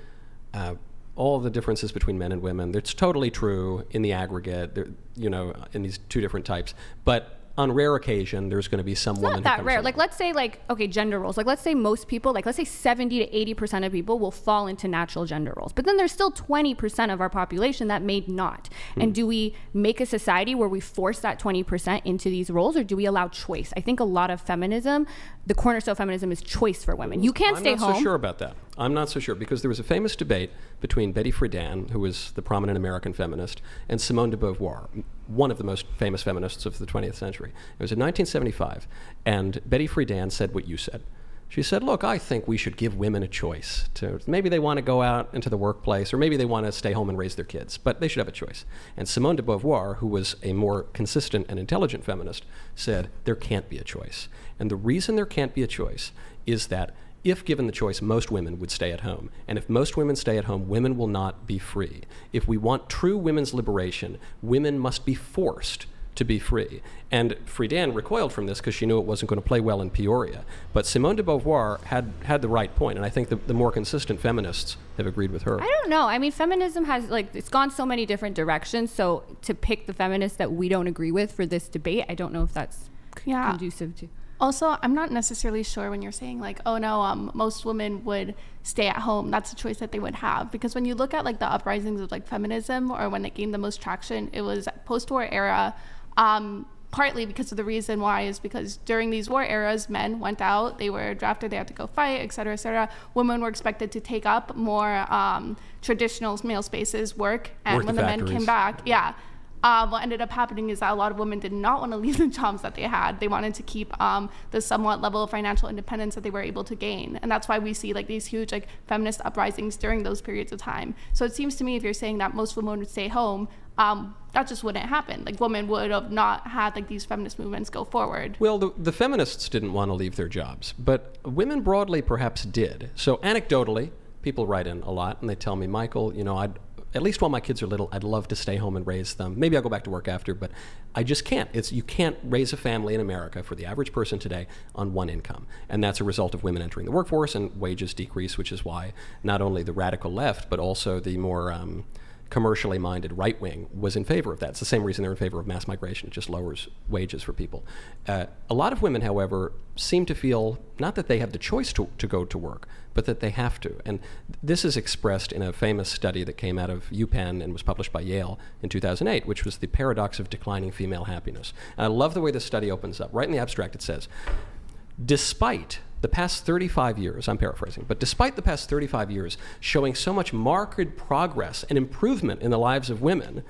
all the differences between men and women. It's totally true in the aggregate, in these two different types. But on rare occasion, there's going to be some woman who not that comes rare. along. Like, let's say, okay, gender roles. Like, let's say most people, let's say 70 to 80% of people will fall into natural gender roles. But then there's still 20% of our population that may not. And do we make a society where we force that 20% into these roles, or do we allow choice? I think a lot of feminism, the cornerstone of feminism, is choice for women. You can't stay home. I'm not so sure about that. I'm not so sure, because there was a famous debate between Betty Friedan, who was the prominent American feminist, and Simone de Beauvoir, one of the most famous feminists of the 20th century. It was in 1975, and Betty Friedan said what you said. She said, look, I think we should give women a choice. Maybe they want to go out into the workplace, or maybe they want to stay home and raise their kids, but they should have a choice. And Simone de Beauvoir, who was a more consistent and intelligent feminist, said there can't be a choice. And the reason there can't be a choice is that if given the choice, most women would stay at home. And if most women stay at home, women will not be free. If we want true women's liberation, women must be forced to be free. And Friedan recoiled from this because she knew it wasn't going to play well in Peoria. But Simone de Beauvoir had the right point, and I think the more consistent feminists have agreed with her. I don't know. I mean, feminism has, it's gone so many different directions, so to pick the feminists that we don't agree with for this debate, I don't know if that's conducive to... Also, I'm not necessarily sure when you're saying oh no, most women would stay at home. That's a choice that they would have, because when you look at the uprisings of feminism, or when it gained the most traction, it was post-war era. Partly because of the reason why is because during these war eras, men went out, they were drafted, they had to go fight, et cetera, et cetera. Women were expected to take up more traditional male spaces, work, and when the men came back, what ended up happening is that a lot of women did not want to leave the jobs that they had. They wanted to keep the somewhat level of financial independence that they were able to gain. And that's why we see these huge feminist uprisings during those periods of time. So it seems to me, if you're saying that most women would stay home, that just wouldn't happen. Women would have not had these feminist movements go forward. Well, the feminists didn't want to leave their jobs, but women broadly perhaps did. So anecdotally, people write in a lot and they tell me, Michael, at least while my kids are little, I'd love to stay home and raise them. Maybe I'll go back to work after, but I just can't. You can't raise a family in America for the average person today on one income. And that's a result of women entering the workforce and wages decrease, which is why not only the radical left, but also the more commercially minded right wing was in favor of that. It's the same reason they're in favor of mass migration. It just lowers wages for people. A lot of women, however, seem to feel not that they have the choice to go to work, but that they have to. And this is expressed in a famous study that came out of UPenn and was published by Yale in 2008, which was the paradox of declining female happiness. And I love the way this study opens up. Right in the abstract it says, despite the past 35 years, I'm paraphrasing, but despite the past 35 years showing so much marked progress and improvement in the lives of women,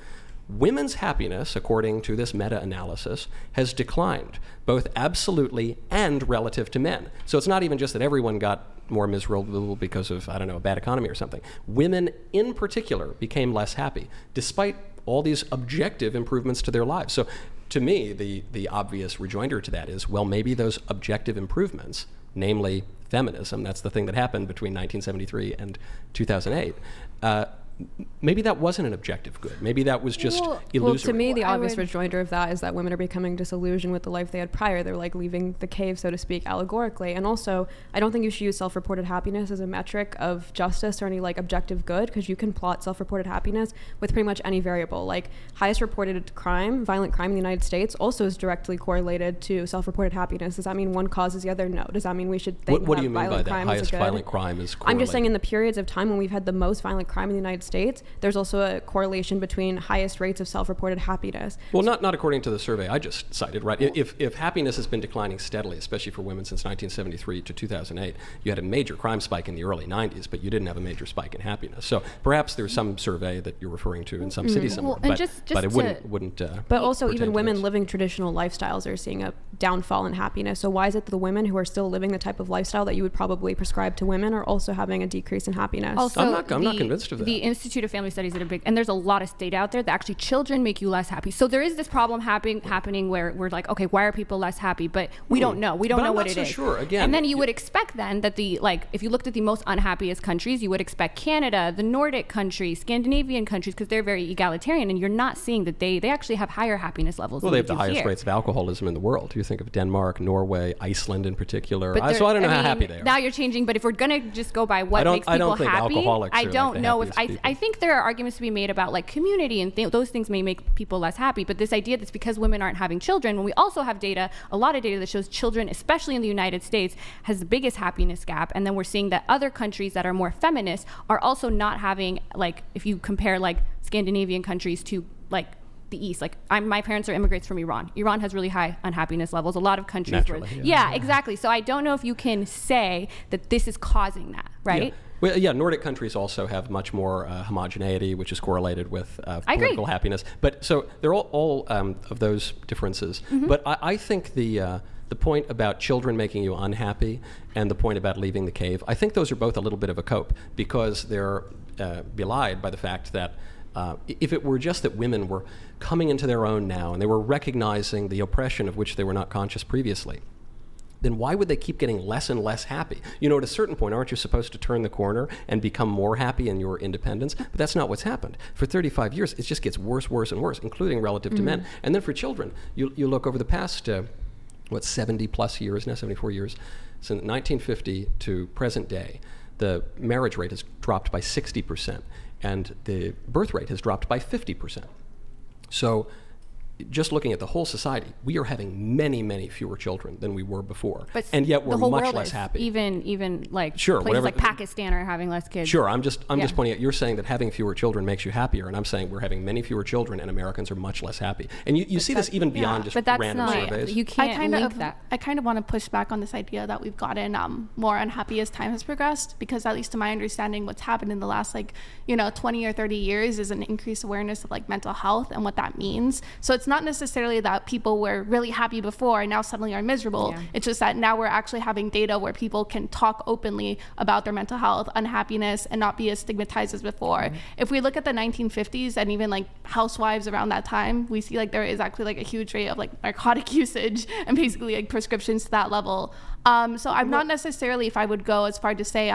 women's happiness, according to this meta-analysis, has declined, both absolutely and relative to men. So it's not even just that everyone got more miserable because of, a bad economy or something. Women in particular became less happy, despite all these objective improvements to their lives. So to me, the obvious rejoinder to that is, well, maybe those objective improvements, namely feminism, that's the thing that happened between 1973 and 2008, maybe that wasn't an objective good. Maybe that was just illusory. Well, to me, the obvious rejoinder of that is that women are becoming disillusioned with the life they had prior. They're leaving the cave, so to speak, allegorically. And also, I don't think you should use self-reported happiness as a metric of justice or any objective good, because you can plot self-reported happiness with pretty much any variable. Highest reported crime, violent crime in the United States, also is directly correlated to self-reported happiness. Does that mean one causes the other? No. Does that mean we should think what do you mean by that? Highest violent crime is correlated? I'm just saying in the periods of time when we've had the most violent crime in the United States, there's also a correlation between highest rates of self-reported happiness. Well, not according to the survey I just cited, right? If happiness has been declining steadily, especially for women since 1973 to 2008, you had a major crime spike in the early 90s, but you didn't have a major spike in happiness. So perhaps there's some survey that you're referring to in some city somewhere, but it wouldn't. But also, even women living traditional lifestyles are seeing a downfall in happiness. So why is it that the women who are still living the type of lifestyle that you would probably prescribe to women are also having a decrease in happiness? Also, I'm not convinced of that. The Institute of Family Studies that are big, and there's a lot of data out there that actually children make you less happy. So there is this problem happening where we're okay, why are people less happy? But we don't know. We don't know what it is. I'm not so sure. Again, and then you would expect then that if you looked at the most unhappiest countries, you would expect Canada, the Nordic countries, Scandinavian countries, because they're very egalitarian, and you're not seeing that they actually have higher happiness levels. Well, they have the highest rates of alcoholism in the world. You think of Denmark, Norway, Iceland in particular. So I don't know how happy they are. Now you're changing, but if we're gonna just go by what makes people happy, I don't know if I think there are arguments to be made about like community and those things may make people less happy. But this idea that's because women aren't having children, when we also have data, a lot of data that shows children, especially in the United States, has the biggest happiness gap. And then we're seeing that other countries that are more feminist are also not having, like, if you compare like Scandinavian countries to like the East, like my parents are immigrants from Iran. Iran has really high unhappiness levels. A lot of countries Naturally, yeah, exactly. So I don't know if you can say that this is causing that, right? Yeah. Well, yeah, Nordic countries also have much more homogeneity, which is correlated with political happiness. But so they're all of those differences. But I think the point about children making you unhappy and the point about leaving the cave, I think those are both a little bit of a cope, because they're belied by the fact that if it were just that women were coming into their own now and they were recognizing the oppression of which they were not conscious previously, then why would they keep getting less and less happy? You know, at a certain point, aren't you supposed to turn the corner and become more happy in your independence? But that's not what's happened. For 35 years, it just gets worse, worse, and worse, including relative to men. And then for children, you look over the past, 70 plus years now, 74 years, since 1950 to present day, the marriage rate has dropped by 60%, and the birth rate has dropped by 50%. So just looking at the whole society, we are having many, many fewer children than we were before, and yet we're much less happy. Even like places like Pakistan are having less kids. Sure, I'm just pointing out. You're saying that having fewer children makes you happier, and I'm saying we're having many fewer children, and Americans are much less happy. And you see this even beyond just random surveys. You can't link that. I kind of want to push back on this idea that we've gotten more unhappy as time has progressed, because at least to my understanding, what's happened in the last 20 or 30 years is an increased awareness of like mental health and what that means. So it's not necessarily that people were really happy before and now suddenly are miserable. Yeah. It's just that now we're actually having data where people can talk openly about their mental health, unhappiness, and not be as stigmatized as before. If we look at the 1950s and even like housewives around that time, we see like there is actually like a huge rate of like narcotic usage and basically like prescriptions to that level. So I'm not necessarily, if I would go as far to say,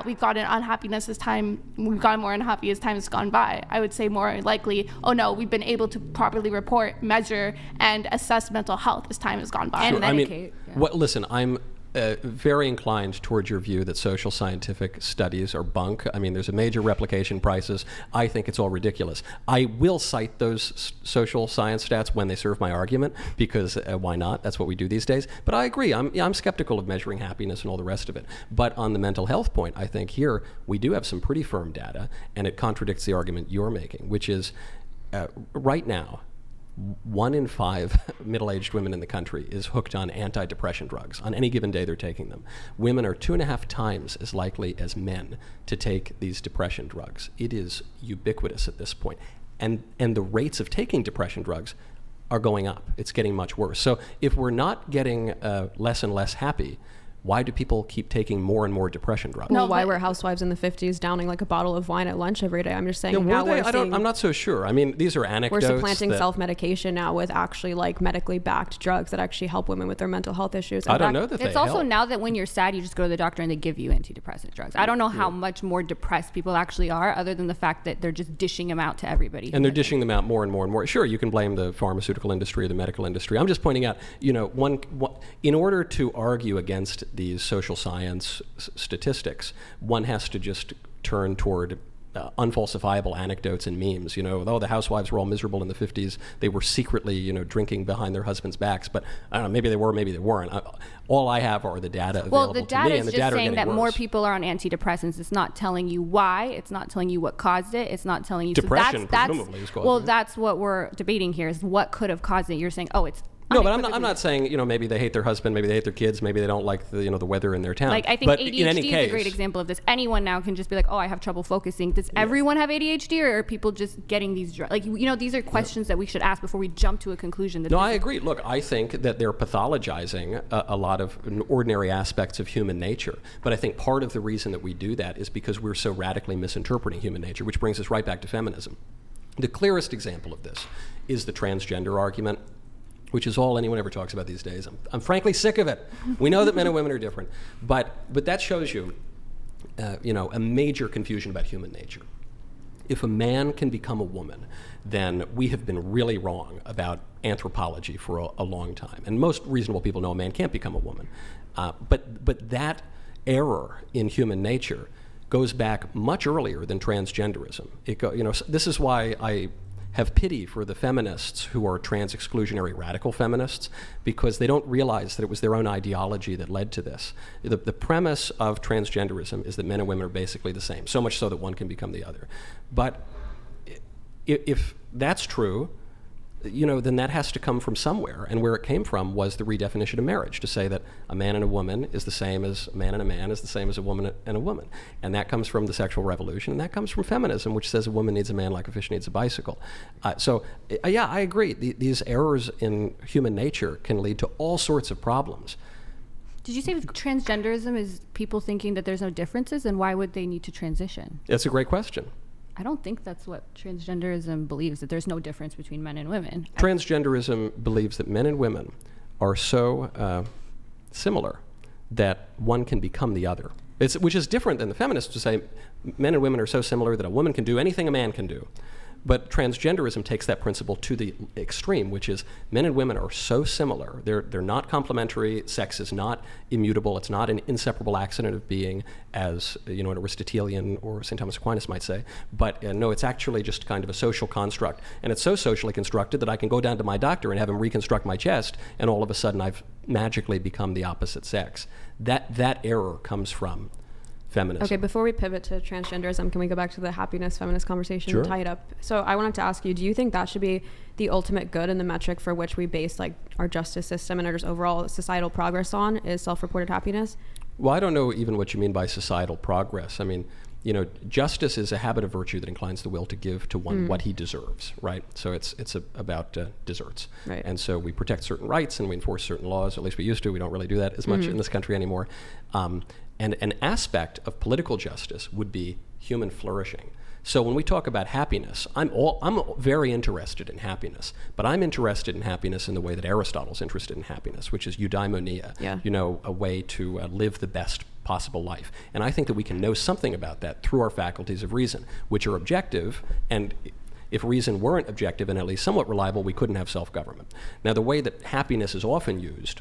we've gotten unhappiness as time, we've gotten more unhappy as time has gone by. I would say more likely, oh no, we've been able to properly report, measure, and assess mental health as time has gone by. And medicate. Listen, I'm very inclined towards your view that social scientific studies are bunk. I mean, there's a major replication crisis. I think it's all ridiculous. I will cite those social science stats when they serve my argument, because why not? That's what we do these days. But I agree. I'm skeptical of measuring happiness and all the rest of it. But on the mental health point, I think here we do have some pretty firm data, and it contradicts the argument you're making, which is right now, 1 in 5 middle-aged women in the country is hooked on antidepressant drugs. On any given day, they're taking them. Women are 2.5 times as likely as men to take these depression drugs. It is ubiquitous at this point. And the rates of taking depression drugs are going up. It's getting much worse. So if we're not getting less and less happy, why do people keep taking more and more depression drugs? No, why were housewives in the 50s downing like a bottle of wine at lunch every day? I'm just saying now I'm not so sure. I mean, these are anecdotes. We're supplanting self-medication now with actually like medically backed drugs that actually help women with their mental health issues. I don't know that it's also now that when you're sad, you just go to the doctor and they give you antidepressant drugs. I don't know how much more depressed people actually are, other than the fact that they're just dishing them out to everybody. And they're dishing them out more and more and more. Sure, you can blame the pharmaceutical industry or the medical industry. I'm just pointing out, in order to argue against these social science statistics, one has to just turn toward unfalsifiable anecdotes and memes. The housewives were all miserable in the 50s. They were secretly, drinking behind their husbands' backs. But I don't know, maybe they were, maybe they weren't. All I have are the data available to me. Well, the data is and the just data saying that worse. more people are on antidepressants. It's not telling you why. It's not telling you what caused it. It's not telling you. Depression, presumably, is causing it. That's what we're debating here, is what could have caused it. You're saying, it's no, but I'm not saying, maybe they hate their husband, maybe they hate their kids, maybe they don't like the weather in their town. Like, I think but ADHD is a great example of this. Anyone now can just be like, I have trouble focusing. Does everyone have ADHD, or are people just getting these drugs? Like, these are questions that we should ask before we jump to a conclusion. That I agree. Look, I think that they're pathologizing a lot of ordinary aspects of human nature. But I think part of the reason that we do that is because we're so radically misinterpreting human nature, which brings us right back to feminism. The clearest example of this is the transgender argument, which is all anyone ever talks about these days. I'm frankly sick of it. We know that men and women are different, but that shows you, a major confusion about human nature. If a man can become a woman, then we have been really wrong about anthropology for a long time. And most reasonable people know a man can't become a woman. But that error in human nature goes back much earlier than transgenderism. This is why I have pity for the feminists who are trans-exclusionary radical feminists, because they don't realize that it was their own ideology that led to this. The premise of transgenderism is that men and women are basically the same, so much so that one can become the other. But if that's true, then that has to come from somewhere. And where it came from was the redefinition of marriage, to say that a man and a woman is the same as a man and a man is the same as a woman and a woman. And that comes from the sexual revolution, and that comes from feminism, which says a woman needs a man like a fish needs a bicycle. Yeah, I agree. These errors in human nature can lead to all sorts of problems. Did you say transgenderism is people thinking that there's no differences, and why would they need to transition? That's a great question. I don't think that's what transgenderism believes, that there's no difference between men and women. Transgenderism believes that men and women are so similar that one can become the other. Which is different than the feminists who say men and women are so similar that a woman can do anything a man can do. But transgenderism takes that principle to the extreme, which is men and women are so similar. They're not complementary. Sex is not immutable. It's not an inseparable accident of being, as an Aristotelian or St. Thomas Aquinas might say. But no, it's actually just kind of a social construct. And it's so socially constructed that I can go down to my doctor and have him reconstruct my chest, and all of a sudden I've magically become the opposite sex. That error comes from feminism. Okay, before we pivot to transgenderism, can we go back to the happiness feminist conversation? Sure. Tie it up. So I wanted to ask you, do you think that should be the ultimate good and the metric for which we base our justice system and our just overall societal progress on, is self-reported happiness? Well, I don't know even what you mean by societal progress. I mean, justice is a habit of virtue that inclines the will to give to one what he deserves, right? So it's about deserts. Right. And so we protect certain rights and we enforce certain laws, at least we used to. We don't really do that as much in this country anymore. And an aspect of political justice would be human flourishing. So when we talk about happiness, I'm very interested in happiness, but I'm interested in happiness in the way that Aristotle's interested in happiness, which is eudaimonia, a way to live the best possible life. And I think that we can know something about that through our faculties of reason, which are objective, and if reason weren't objective and at least somewhat reliable, we couldn't have self-government. Now, the way that happiness is often used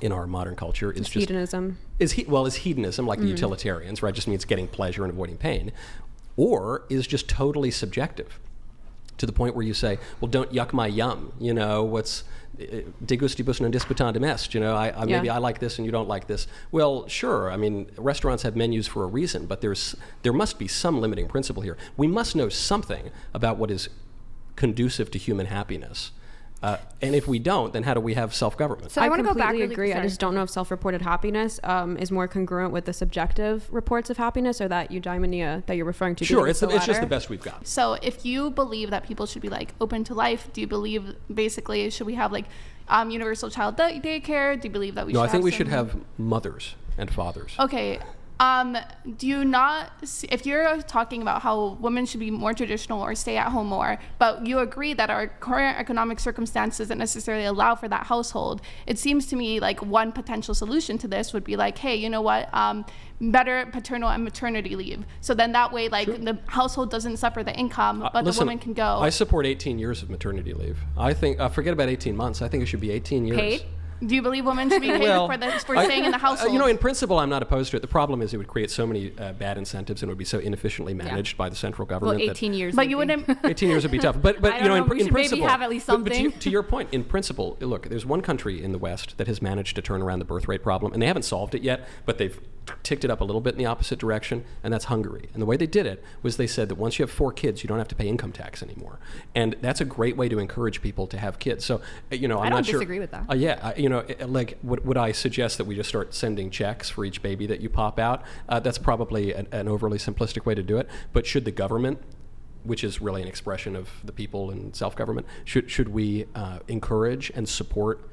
in our modern culture is just hedonism. Is hedonism, like the utilitarians, right? Just means getting pleasure and avoiding pain, or is just totally subjective, to the point where you say, well, don't yuck my yum. What's de gustibus non disputandum est. Maybe I like this and you don't like this. Well, sure. I mean, restaurants have menus for a reason, but there must be some limiting principle here. We must know something about what is conducive to human happiness. And if we don't, then how do we have self-government? So I want to go back. Completely agree. I just don't know if self-reported happiness is more congruent with the subjective reports of happiness, or that eudaimonia that you're referring to. Sure, it's just the best we've got. So if you believe that people should be open to life, do you believe basically should we have universal child daycare? Do you believe that we should? No, I think we should have mothers and fathers. Okay. Do you not, if you're talking about how women should be more traditional or stay at home more, but you agree that our current economic circumstance doesn't necessarily allow for that household, it seems to me like one potential solution to this would be hey, you know what, better paternal and maternity leave. So then that way, sure, the household doesn't suffer the income, but the woman can go. I support 18 years of maternity leave. I think, forget about 18 months. I think it should be 18 years. Paid? Do you believe women should be paid for staying in the household? In principle, I'm not opposed to it. The problem is it would create so many bad incentives and it would be so inefficiently managed by the central government. Well, 18 years. But you wouldn't. 18 years would be tough. But in principle, maybe have at least something. But to your point, in principle, look, there's one country in the West that has managed to turn around the birth rate problem, and they haven't solved it yet, but they've ticked it up a little bit in the opposite direction, and that's Hungary. And the way they did it was they said that once you have 4 kids, you don't have to pay income tax anymore. And that's a great way to encourage people to have kids. So, I'm not sure. I don't disagree with that. Would I suggest that we just start sending checks for each baby that you pop out? That's probably an overly simplistic way to do it. But should the government, which is really an expression of the people and self-government, should we encourage and support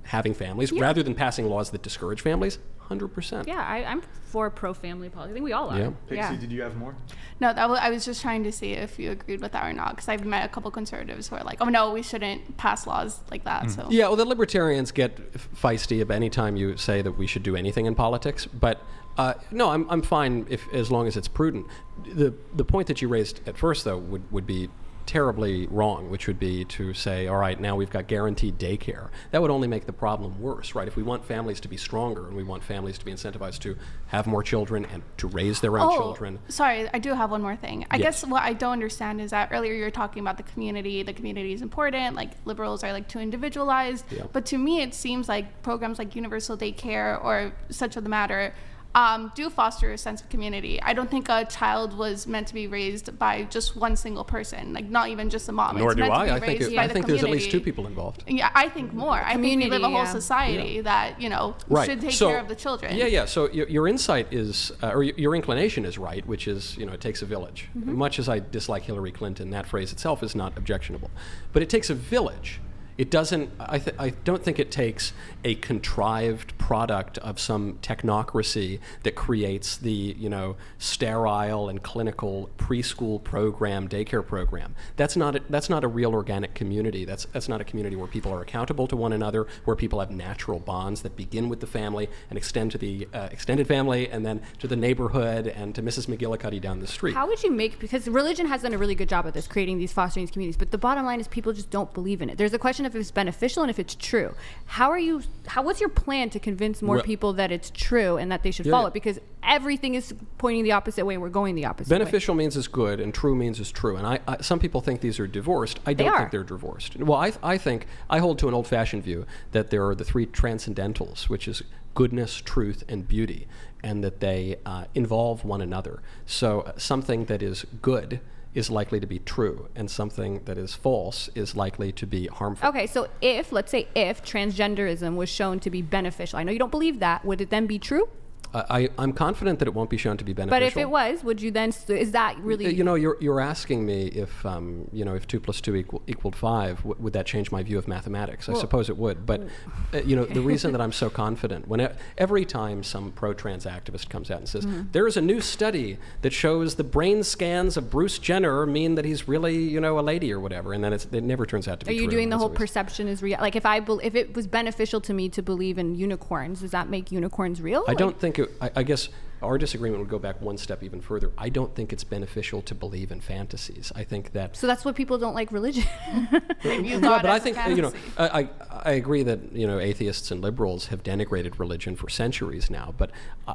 having families rather than passing laws that discourage families? 100%. Yeah, I'm for pro-family policy. I think we all are. Yeah. Pixie, did you have more? No, I was just trying to see if you agreed with that or not, because I've met a couple conservatives who are like, oh no, we shouldn't pass laws like that. So yeah, well, the libertarians get feisty about any time you say that we should do anything in politics, but no, I'm fine as long as it's prudent. The point that you raised at first, though, would be terribly wrong, which would be to say, all right, now we've got guaranteed daycare. That would only make the problem worse, right? If we want families to be stronger and we want families to be incentivized to have more children and to raise their own children. Sorry, I do have one more thing. I Yes. guess what I don't understand is that earlier you were talking about the community. The community is important. Like liberals are like too individualized. Yeah. But to me, it seems like programs like universal daycare or such of the matter do foster a sense of community. I don't think a child was meant to be raised by just one single person, like not even just a mom. Nor it's do meant to I. be I think, raised it, by I the think there's at least community. two people involved. Yeah, I think more. I think we live a whole yeah. society that, you know, Right. should take So- care of the children. Yeah. So your insight is, or your inclination is right, which is, you know, it takes a village. Much as I dislike Hillary Clinton, that phrase itself is not objectionable. But it takes a village. It doesn't, I don't think it takes a contrived product of some technocracy that creates the, you know, sterile and clinical preschool program, daycare program. That's not a real organic community. That's not a community where people are accountable to one another, where people have natural bonds that begin with the family and extend to the extended family and then to the neighborhood and to Mrs. McGillicuddy down the street. How would you make, because religion has done a really good job at this, creating these fostering these communities, but the bottom line is people just don't believe in it. There's a question if it's beneficial and if it's true. What's your plan to convince more Well- people that it's true and that they should Yeah, follow yeah. it? Because everything is pointing the opposite way. We're going the opposite way. Beneficial means is good, and true means is true. And some people think these are divorced. I don't think they're divorced. Well, I think I hold to an old-fashioned view that there are the three transcendentals, which is goodness, truth, and beauty, and that they involve one another. So something that is good is likely to be true, and something that is false is likely to be harmful. Okay, so let's say if transgenderism was shown to be beneficial, I know you don't believe that, would it then be true? I'm confident that it won't be shown to be beneficial. But if it was, would you then, is that really? You know, you're asking me if, you know, if 2 + 2 equaled 5, would that change my view of mathematics? I suppose it would. But, you know, the reason that I'm so confident, every time some pro-trans activist comes out and says, there is a new study that shows the brain scans of Bruce Jenner mean that he's really, you know, a lady or whatever, and then it never turns out to be Are true. you doing the That's whole always- perception is real? Like if it was beneficial to me to believe in unicorns, does that make unicorns real? I don't think I guess our disagreement would go back one step even further. I don't think it's beneficial to believe in fantasies. I think that. So that's what people don't like religion. You No, thought but I as a think, you know, fantasy. I agree that, you know, atheists and liberals have denigrated religion for centuries now, but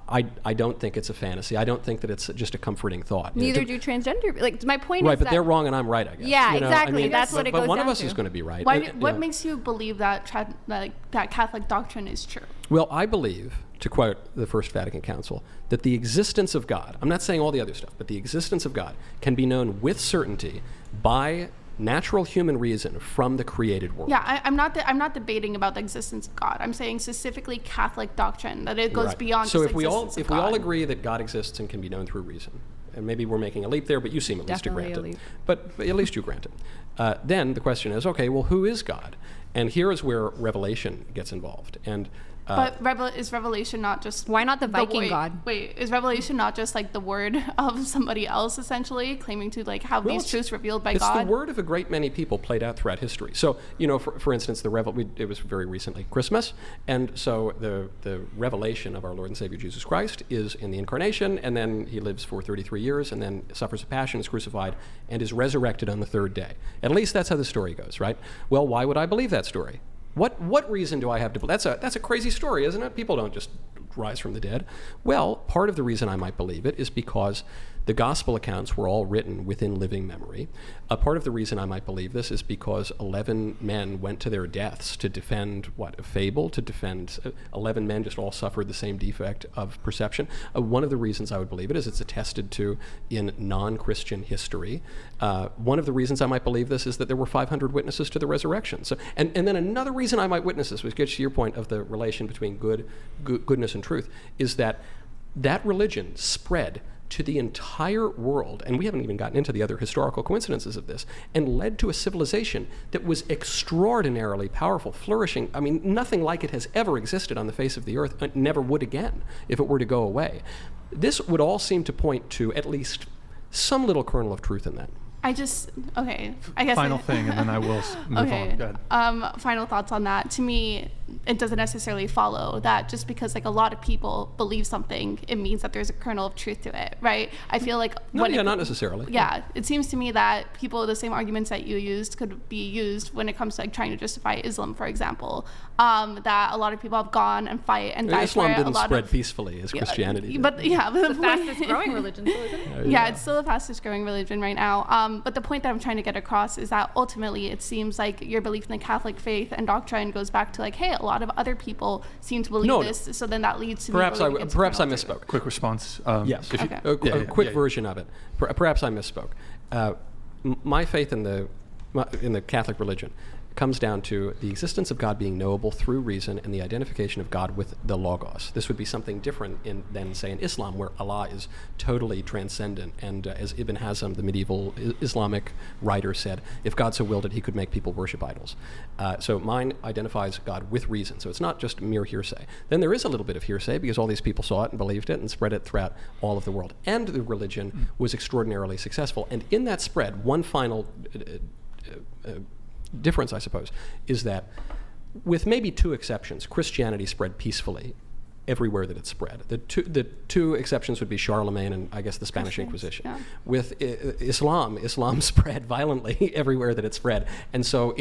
I don't think it's a fantasy. I don't think that it's just a comforting thought. You know, Neither do transgender. Like my point Right, is but that they're wrong and I'm right, I guess. Yeah, You know, exactly. That's what it but goes one of down us to. is going to be right. What Yeah. makes you believe that that Catholic doctrine is true? Well, I believe, to quote the First Vatican Council, that the existence of God, I'm not saying all the other stuff, but the existence of God can be known with certainty by natural human reason from the created world. Yeah, I'm not debating about the existence of God. I'm saying specifically Catholic doctrine, that it goes Right. beyond So just if we all existence of if we all God. agree that God exists and can be known through reason, and maybe we're making a leap there, but you seem at least to Definitely grant a it. leap. But at least you grant it. Then the question is, okay, well, who is God? And here is where revelation gets involved. And But is revelation not just Why not the Viking god? Wait, is revelation not just like the word of somebody else essentially claiming to like have Well, these it's- truths revealed by it's God? the word of a great many people played out throughout history. So, you know, for instance, it was very recently Christmas, and so the revelation of our Lord and Savior Jesus Christ is in the incarnation, and then he lives for 33 years, and then suffers a passion, is crucified, and is resurrected on the third day. At least that's how the story goes, right? Well, why would I believe that story? What reason do I have to believe? That's a crazy story, isn't it? People don't just rise from the dead. Well, part of the reason I might believe it is because the gospel accounts were all written within living memory. Part of the reason I might believe this is because 11 men went to their deaths to defend, a fable? To defend 11 men just all suffered the same defect of perception. One of the reasons I would believe it is it's attested to in non-Christian history. One of the reasons I might believe this is that there were 500 witnesses to the resurrection. So, and then another reason I might witness this, which gets to your point of the relation between goodness and truth, is that religion spread to the entire world, and we haven't even gotten into the other historical coincidences of this, and led to a civilization that was extraordinarily powerful, flourishing. I mean, nothing like it has ever existed on the face of the earth, and never would again if it were to go away. This would all seem to point to at least some little kernel of truth in that. I guess Final thing, and then I will move on. Go ahead. Final thoughts on that. To me, it doesn't necessarily follow that just because like a lot of people believe something, it means that there's a kernel of truth to it, right? I feel like not necessarily. Yeah, it seems to me that the same arguments that you used could be used when it comes to like trying to justify Islam, for example. That a lot of people have gone and fight and died Islam for it. didn't spread peacefully as Christianity did. But the fastest growing religion, so isn't it? Yeah, it's still the fastest growing religion right now. But the point that I'm trying to get across is that ultimately it seems like your belief in the Catholic faith and doctrine goes back to like, hey, a lot of other people seem to believe this, so then that leads to perhaps I misspoke. Quick response. Yes, okay. A quick version of it. Perhaps I misspoke. My faith in the Catholic religion comes down to the existence of God being knowable through reason and the identification of God with the Logos. This would be something different than, say, in Islam, where Allah is totally transcendent. And as Ibn Hazm, the medieval Islamic writer, said, if God so willed it, he could make people worship idols. So mine identifies God with reason. So it's not just mere hearsay. Then there is a little bit of hearsay because all these people saw it and believed it and spread it throughout all of the world. And the religion was extraordinarily successful. And in that spread, one final difference, I suppose, is that with maybe two exceptions, Christianity spread peacefully everywhere that it spread. The two exceptions would be Charlemagne and I guess the Spanish Inquisition. Yeah. With Islam spread violently everywhere that it spread. And so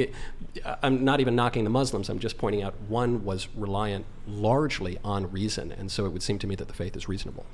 I'm not even knocking the Muslims, I'm just pointing out one was reliant largely on reason, and so it would seem to me that the faith is reasonable.